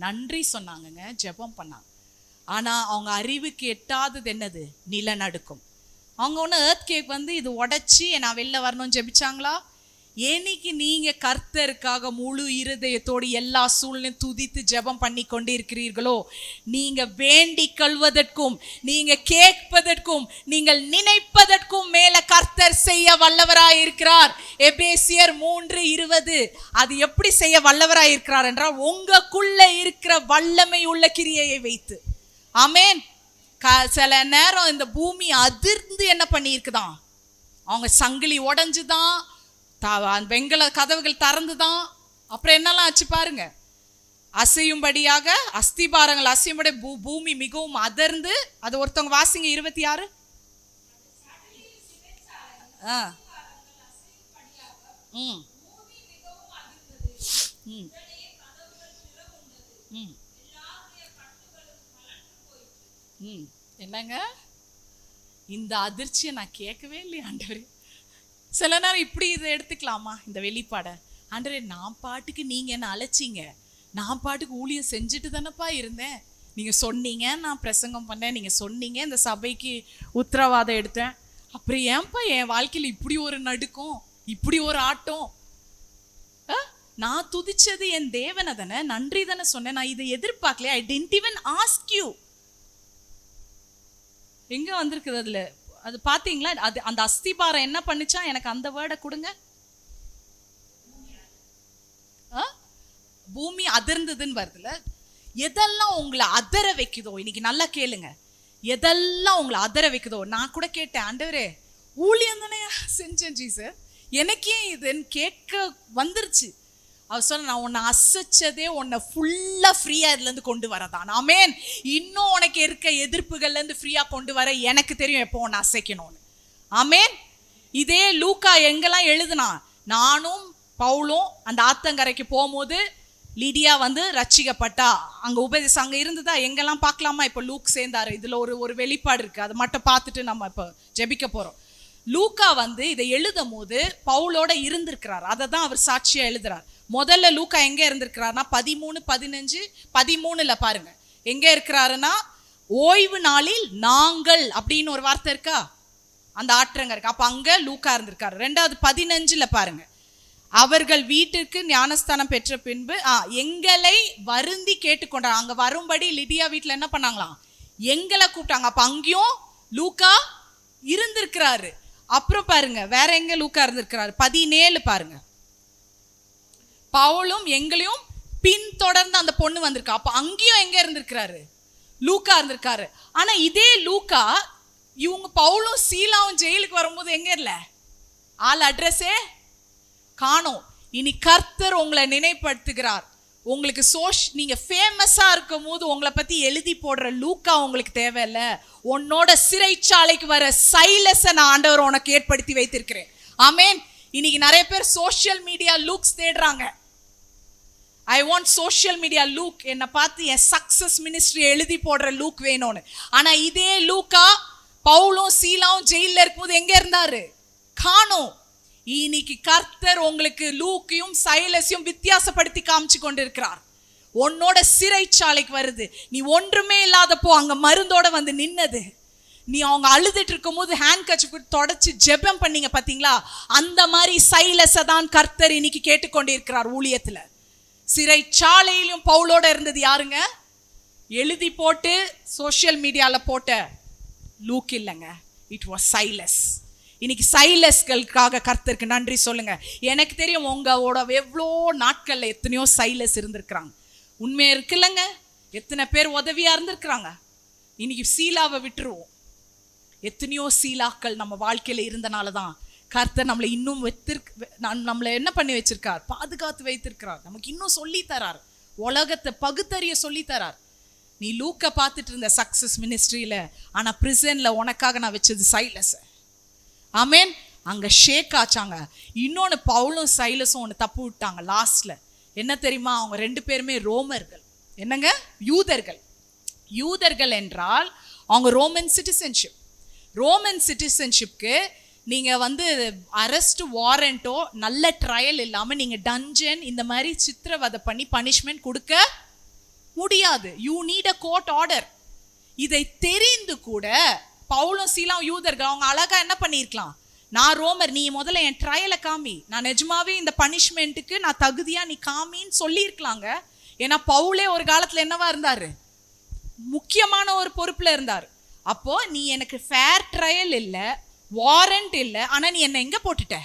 நன்றி சொன்னாங்கங்க, ஜெபம் பண்ணாங்க. ஆனா அவங்க அறிவுக்கு எட்டாதது என்னது? நிலநடுக்கம். அவங்க ஒன்று எர்த்கேக் வந்து இது உடைச்சி நான் வெளில வரணும்னு ஜெபிச்சாங்களா? என்னைக்கு நீங்க கர்த்தருக்காக முழு இருதயத்தோடு எல்லா சூழ்நிலையும் துதித்து ஜெபம் பண்ணி கொண்டு இருக்கிறீர்களோ, நீங்க வேண்டி கொள்வதற்கும் நீங்க கேட்பதற்கும் நீங்கள் நினைப்பதற்கும் மேல கர்த்தர் செய்ய வல்லவராய் இருக்கிறார். எபேசியர் 3:20. அது எப்படி செய்ய வல்லவராய் இருக்கிறார் என்றால், உங்களுக்குள்ள இருக்கிற வல்லமை உள்ள கிரியையை வைத்து. ஆமென். சில நேரம் இந்த பூமி அதிர்ந்து என்ன பண்ணி இருக்குதான், அவங்க சங்கிலி உடைஞ்சுதான், வெங்கல கதவுகள் திறந்துதான், அப்புறம் என்னெல்லாம் ஆச்சு பாருங்க. அசையும்படியாக அஸ்திபாரங்கள் அசையும்படி பூமி மிகவும் அதிர்ந்து. அது ஒருத்தவங்க வாசிங்க 26. என்னங்க, இந்த அதிர்ச்சியை நான் கேட்கவே இல்லையா ஆண்டவரே? சில நேரம் இப்படி இதை எடுத்துக்கலாமா இந்த வெளிப்பாடை? ஆண்டவரே, நான் பாட்டுக்கு நீங்க என்ன அழைச்சிங்க, நான் பாட்டுக்கு ஊழியம் செஞ்சுட்டு தானப்பா இருந்தேன். நீங்க சொன்னீங்க, நான் பிரசங்கம் பண்ணேன், நீங்க சொன்னீங்க, இந்த சபைக்கு உத்தரவாதம் எடுத்தேன். அப்புறம் ஏன்பா என் வாழ்க்கையில் இப்படி ஒரு நடுக்கம், இப்படி ஒரு ஆட்டம்? நான் துதிச்சது என் தேவனை தானே, நன்றி தானே சொன்னேன். நான் இதை எதிர்பார்க்கலையா? I didn't even ask you. எங்க வந்திருக்குது அதுல? அது பாத்தீங்களா? அது அந்த அஸ்திபாரம் என்ன பண்ணுச்சா? எனக்கு அந்த வேர்டை கொடுங்க. பூமி அதிர்ந்ததுன்னு வருதுல. எதெல்லாம் உங்களை அதர வைக்குதோ, இன்னைக்கு நல்லா கேளுங்க, எதெல்லாம் உங்களை அதர வைக்குதோ. நான் கூட கேட்டேன், ஆண்டவரே ஊழியம் தானே செஞ்சேன் ஜீசஸ், எனக்கே இதுன்னு கேட்க வந்துருச்சு. அவர் சொன்ன, நான் உன்னை அசைச்சதே உன்னை ஃபுல்லாக ஃப்ரீயாக இதுலேருந்து கொண்டு வரதான். ஆமென். இன்னும் உனக்கு இருக்க எதிர்ப்புகள்லேருந்து ஃப்ரீயாக கொண்டு வர எனக்கு தெரியும் எப்போ உன்னை அசைக்கணும்னு. ஆமென். இதே லூக்கா எங்கெல்லாம் எழுதுனா, நானும் பவுலும் அந்த ஆத்தங்கரைக்கு போகும்போது லிடியா வந்து ரட்சிக்கப்பட்டா, அங்கே உபதேசம் அங்கே இருந்ததா, எங்கெல்லாம் பார்க்கலாமா? இப்போ லூக் சேர்ந்தாரு. இதில் ஒரு வெளிப்பாடு இருக்குது, அதை மட்டும் பார்த்துட்டு நம்ம இப்போ ஜெபிக்க போகிறோம். லூக்கா வந்து இதை எழுதும் போது பவுலோட இருந்திருக்கிறார். அதை தான் அவர் சாட்சியா எழுதுறார். முதல்ல லூக்கா எங்க இருந்திருக்கிறாருன்னா 13:15-13 பாருங்க. எங்க இருக்கிறாருன்னா, ஓய்வு நாளில் நாங்கள் அப்படின்னு ஒரு வார்த்தை இருக்கா, அந்த ஆற்றங்க இருக்கு. அப்ப அங்க லூக்கா இருந்திருக்காரு. 2:15 பாருங்க, அவர்கள் வீட்டுக்கு ஞானஸ்தானம் பெற்ற பின்பு எங்களை வருந்தி கேட்டுக்கொண்டார். அங்க வரும்படி லிடியா வீட்டுல என்ன பண்ணாங்களாம், எங்களை கூப்பிட்டாங்க. அப்ப அங்கேயும் லூக்கா இருந்திருக்கிறாரு. அப்புறம் பாருங்க வேற எங்க லூக்கா இருந்திருக்கிறாரு, 17 பாருங்க, பவுலும் எங்களையும் பின்தொடர்ந்து அந்த பொண்ணு வந்திருக்கா. அப்ப அங்கேயும் எங்க இருந்திருக்கிறாரு, லூக்கா இருந்திருக்காரு. ஆனா இதே லூக்கா இவங்க பவுலும் சீலாவும் ஜெயிலுக்கு வரும்போது எங்க இல்ல, ஆள் அட்ரஸே காணோம். இனி கர்த்தர் உங்களை நினைப்படுத்துகிறார். உங்களுக்கு நீங்க ஃபேமஸா இருக்கும் போது உங்களை பத்தி எழுதி போடுற லூக்கா உங்களுக்கு தேவையில்லை. உன்னோட சிறைச்சாலைக்கு வர சைலஸை நான் ஆண்டவர் உனக்கு ஏற்படுத்தி வைத்திருக்கிறேன். ஆமென். இன்னைக்கு நிறைய பேர் சோஷியல் மீடியா லூக்ஸ் தேடுறாங்க. I want social media look, என்னை பார்த்து என் சக்சஸ் மினிஸ்ட்ரி எழுதி போடுற லூக் வேணும்னு. ஆனா இதே லூக்கா பவுலும் சீலாவும் ஜெயில இருக்கும்போது எங்க இருந்தாரு? காணோம். இன்னைக்கு கர்த்தர் உங்களுக்கு லூக்கையும் சைலஸையும் வித்தியாசப்படுத்தி காமிச்சு கொண்டிருக்கிறார். உன்னோட சிறைச்சாலைக்கு வருது. நீ ஒன்றுமே இல்லாதப்போ அங்க மருந்தோட வந்து நின்னது. நீ அவங்க அழுதுட்டு இருக்கும் போது ஹேண்ட் கர்ச்சீஃப் தொடச்சு ஜெபம் பண்ணீங்க பாத்தீங்களா? அந்த மாதிரி சைலஸை தான் கர்த்தர் இன்னைக்கு கேட்டுக்கொண்டிருக்கிறார் ஊழியத்துல. சிறைச்சாலையிலும் பவுலோட இருந்தது யாருங்க? எழுதி போட்டு சோசியல் மீடியால போட்ட லூக் இல்லைங்க, இட் வாஸ் சைலஸ். இன்னைக்கு சைலஸ்களுக்காக கர்த்தருக்கு நன்றி சொல்லுங்க. எனக்கு தெரியும் உங்களோட எவ்வளோ நாட்கள்ல எத்தனையோ சைலஸ் இருந்திருக்கிறாங்க. உண்மையா இருக்குல்லங்க, எத்தனை பேர் உதவியா இருந்திருக்கிறாங்க. இன்னைக்கு சீலாவை விட்டுருவோம். எத்தனையோ சீலாக்கள் நம்ம வாழ்க்கையில இருந்தனால தான் கர்த்தர் நம்மளை இன்னும் நம்மளை என்ன பண்ணி வச்சிருக்கார்? பாதுகாத்து வைத்திருக்கிறார். நமக்கு இன்னும் சொல்லி தரார், உலகத்தை பகுத்தறிய சொல்லி தரார். நீ லூக்க பார்த்துட்டு இருந்த சக்சஸ் மினிஸ்ட்ரியில, ஆனா பிரிசன்ல உனக்காக நான் வச்சது சைலஸ். ஆமேன். அங்க ஷேக் ஆச்சாங்க. இன்னொன்னு பவுலும் சைலஸும் ஒன்று தப்பு விட்டாங்க லாஸ்ட்ல. என்ன தெரியுமா? அவங்க 2 பேருமே ரோமர்கள். என்னங்க? யூதர்கள். யூதர்கள் என்றால் அவங்க ரோமன் சிட்டிசன்ஷிப். ரோமன் சிட்டிசன்ஷிப்க்கு நீங்க வந்து அரெஸ்ட் வாரண்டோ நல்ல ட்ரையல் இல்லாம நீங்க டஞ்சன் இந்த மாதிரி சித்திரவதை பண்ணி பனிஷ்மெண்ட் கொடுக்க முடியாது. You need a court order. இதை தெரிந்து கூட பவுலும் சீலாவும் யூதர்கள் அவங்க அழகா என்ன பண்ணியிருக்கலாம்? நான் ரோமர், நீ முதல்ல என் ட்ரையலை காமி, நான் நிஜமாவே இந்த பனிஷ்மெண்ட்டுக்கு நான் தகுதியா, நீ காமின்னு சொல்லியிருக்கலாங்க. ஏன்னா பவுலே ஒரு காலத்துல என்னவா இருந்தாரு? முக்கியமான ஒரு பொறுப்புல இருந்தார். அப்போ நீ எனக்கு ஃபேர் ட்ரையல் இல்லை, வாரண்ட் இல்லை, ஆனா நீ என்ன எங்க போட்டுட்ட?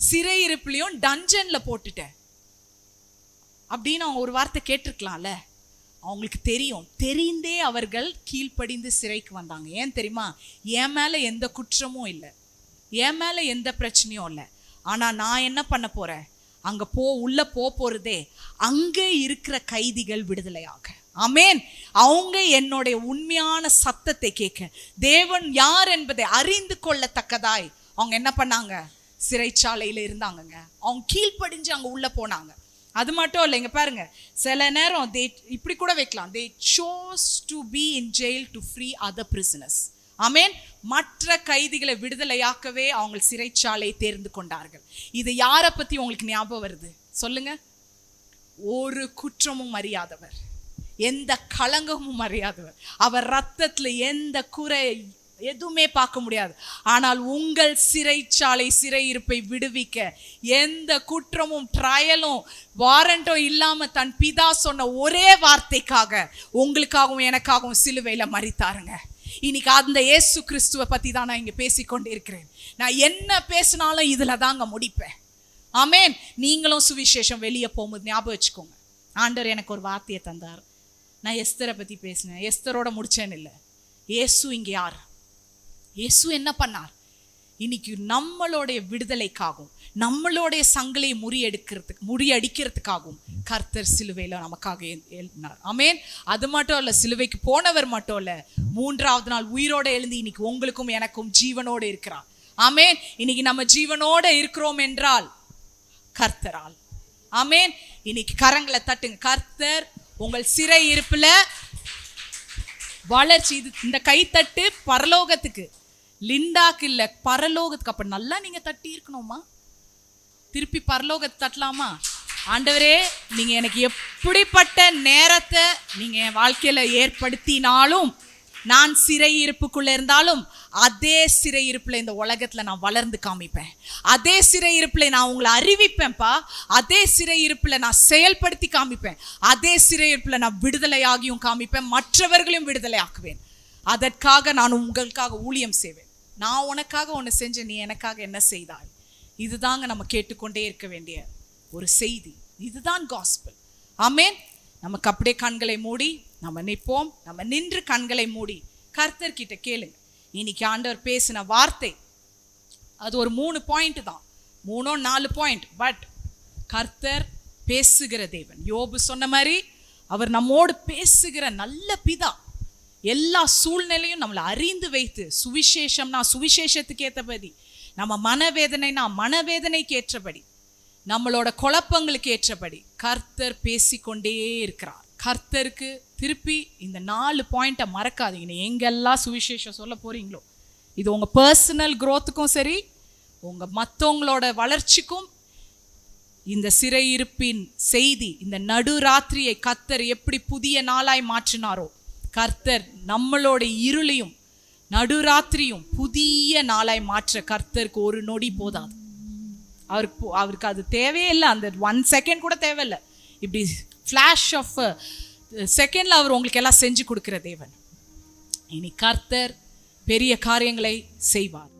சிறையிருப்புலையும் டஞ்சன்ல போட்டுட்ட அப்படின்னு அவங்க ஒரு வார்த்தை கேட்டிருக்கலாம்ல. அவங்களுக்கு தெரியும். தெரிந்தே அவர்கள் கீழ்ப்படிந்து சிறைக்கு வந்தாங்க. ஏன் தெரியுமா? என் மேல எந்த குற்றமும் இல்லை, என் மேல எந்த பிரச்சனையும் இல்லை, ஆனா நான் என்ன பண்ண போறேன்? அங்க உள்ள போறதே அங்கே இருக்கிற கைதிகள் விடுதலையாக. ஆமேன். அவங்க என்னுடைய உண்மையான சத்தத்தை கேட்க, தேவன் யார் என்பதை அறிந்து கொள்ளத்தக்கதாய் அவங்க என்ன பண்ணாங்க? சிறைச்சாலையில இருந்தாங்கங்க. அவங்க கீழ்ப்படிஞ்சு அங்க உள்ள போனாங்க. அது மட்டும் இல்லை, இங்க பாருங்க, சில நேரம் இப்படி கூட வைக்கலாம், they chose to be in jail to free other prisoners. ஆமேன். மற்ற கைதிகளை விடுதலையாக்கவே அவங்க சிறைச்சாலையை தேர்ந்து கொண்டார்கள். இது யாரை பத்தி உங்களுக்கு ஞாபகம் வருது சொல்லுங்க? ஒரு குற்றமும் அறியாதவர், எந்த களங்கமும் அறியாதவர், அவர் ரத்தத்துல எந்த குறை எதுவுமே பார்க்க முடியாது. ஆனால் உங்கள் சிறைச்சாலை சிறையிருப்பை விடுவிக்க எந்த குற்றமும் ட்ரையலும் வாரண்டும் இல்லாம தன் பிதா சொன்ன ஒரே வார்த்தைக்காக உங்களுக்காகவும் எனக்காகவும் சிலுவையில மரித்தாருங்க. இன்னைக்கு அந்த இயேசு கிறிஸ்துவை பத்தி தான் நான் இங்க பேசிக்கொண்டே இருக்கிறேன். நான் என்ன பேசினாலும் இதுல தாங்க முடிப்பேன். ஆமேன். நீங்களும் சுவிசேஷம் வெளியே போகும்போது ஞாபகம் வச்சுக்கோங்க, ஆண்டவர் எனக்கு ஒரு வார்த்தையை தந்தார். நான் எஸ்தரை பத்தி பேசினேன், எஸ்தரோட முடிச்சேன்னு இல்லை. இயேசு இங்க யார்? இயேசு என்ன பண்ணார்? இன்னைக்கு நம்மளுடைய விடுதலைக்காகவும் நம்மளுடைய சங்கிலை முறியடிக்கிறதுக்காகவும் கர்த்தர் சிலுவையில நமக்காக எழுதினார். ஆமேன். அது மட்டும் இல்ல, சிலுவைக்கு போனவர் மட்டும் இல்ல, 3ஆவது நாள் உயிரோட எழுந்து இன்னைக்கு உங்களுக்கும் எனக்கும் ஜீவனோடு இருக்கிறார். ஆமேன். இன்னைக்கு நம்ம ஜீவனோட இருக்கிறோம் என்றால் கர்த்தரால். ஆமேன். இன்னைக்கு கரங்களை தட்டுங்க. கர்த்தர் உங்கள் சிறை இருப்புல வளர்ச்சி. இந்த கைத்தட்டு பரலோகத்துக்கு, லிண்டாக்கு இல்ல, பரலோகத்துக்கு. அப்ப நல்லா நீங்க தட்டி இருக்கணுமா? திருப்பி பரலோகத்தை தட்டலாமா? ஆண்டவரே, நீங்க எனக்கு எப்படிப்பட்ட நேரத்தை நீங்க என் வாழ்க்கையில ஏற்படுத்தினாலும், நான் சிறையிருப்புக்குள்ள இருந்தாலும் அதே சிறையிருப்புல இந்த உலகத்துல நான் வளர்ந்து காமிப்பேன். அதே சிறையிருப்புல நான் உங்களை அறிவிப்பேன்ப்பா. அதே சிறையிருப்புல நான் செயல்படுத்தி காமிப்பேன். அதே சிறையிருப்புல நான் விடுதலையாகியும் காமிப்பேன், மற்றவர்களையும் விடுதலை ஆக்குவேன். அதற்காக நான் உங்களுக்காக ஊழியம் செய்வேன். நான் உனக்காக ஒன்று செஞ்சேன், நீ எனக்காக என்ன செய்தாய்? இதுதாங்க நம்ம கேட்டுக்கொண்டே இருக்க வேண்டிய ஒரு செய்தி. இதுதான் காஸ்பல். ஆமேன். நமக்கு அப்படியே கண்களை மூடி நம்ம நிற்போம். நம்ம நின்று கண்களை மூடி கர்த்தர் கிட்ட கேளுங்க. இன்னைக்கு ஆண்டவர் பேசின வார்த்தை அது ஒரு 3 பாயிண்ட் தான், 3-4 பாயிண்ட். பட் கர்த்தர் பேசுகிற தேவன். யோபு சொன்ன மாதிரி அவர் நம்மோடு பேசுகிற நல்ல பிதா. எல்லா சூழ்நிலையும் நம்மளை அறிந்து வைத்து, சுவிசேஷம்னா சுவிசேஷத்துக்கு ஏற்றபடி, நம்ம மனவேதனைனா மனவேதனைக்கு ஏற்றபடி, நம்மளோட குழப்பங்களுக்கு ஏற்றபடி கர்த்தர் பேசிக்கொண்டே இருக்கிறார். கர்த்தருக்கு திருப்பி இந்த 4 பாயிண்ட்டை மறக்காதீங்க. எங்கெல்லாம் சுவிசேஷம் சொல்ல போறீங்களோ இது உங்கள் பர்சனல் growthக்கும் சரி, உங்கள் மற்றவங்களோட வளர்ச்சிக்கும் இந்த சிறையிருப்பின் செய்தி, இந்த நடுராத்திரியை கர்த்தர் எப்படி புதிய நாளாய் மாற்றினாரோ, கர்த்தர் நம்மளோட இருளையும் நடுராத்திரியும் புதிய நாளாய் மாற்ற கர்த்தருக்கு ஒரு நொடி போதாது. அவருக்கு அது தேவையே இல்லை. அந்த 1 செகண்ட் கூட தேவையில்லை. இப்படி ஃப்ளாஷ் ஆஃப் செகண்டில் அவர் உங்களுக்கு எல்லாம் செஞ்சு கொடுக்குற தேவன். இனி கர்த்தர் பெரிய காரியங்களை செய்வார்.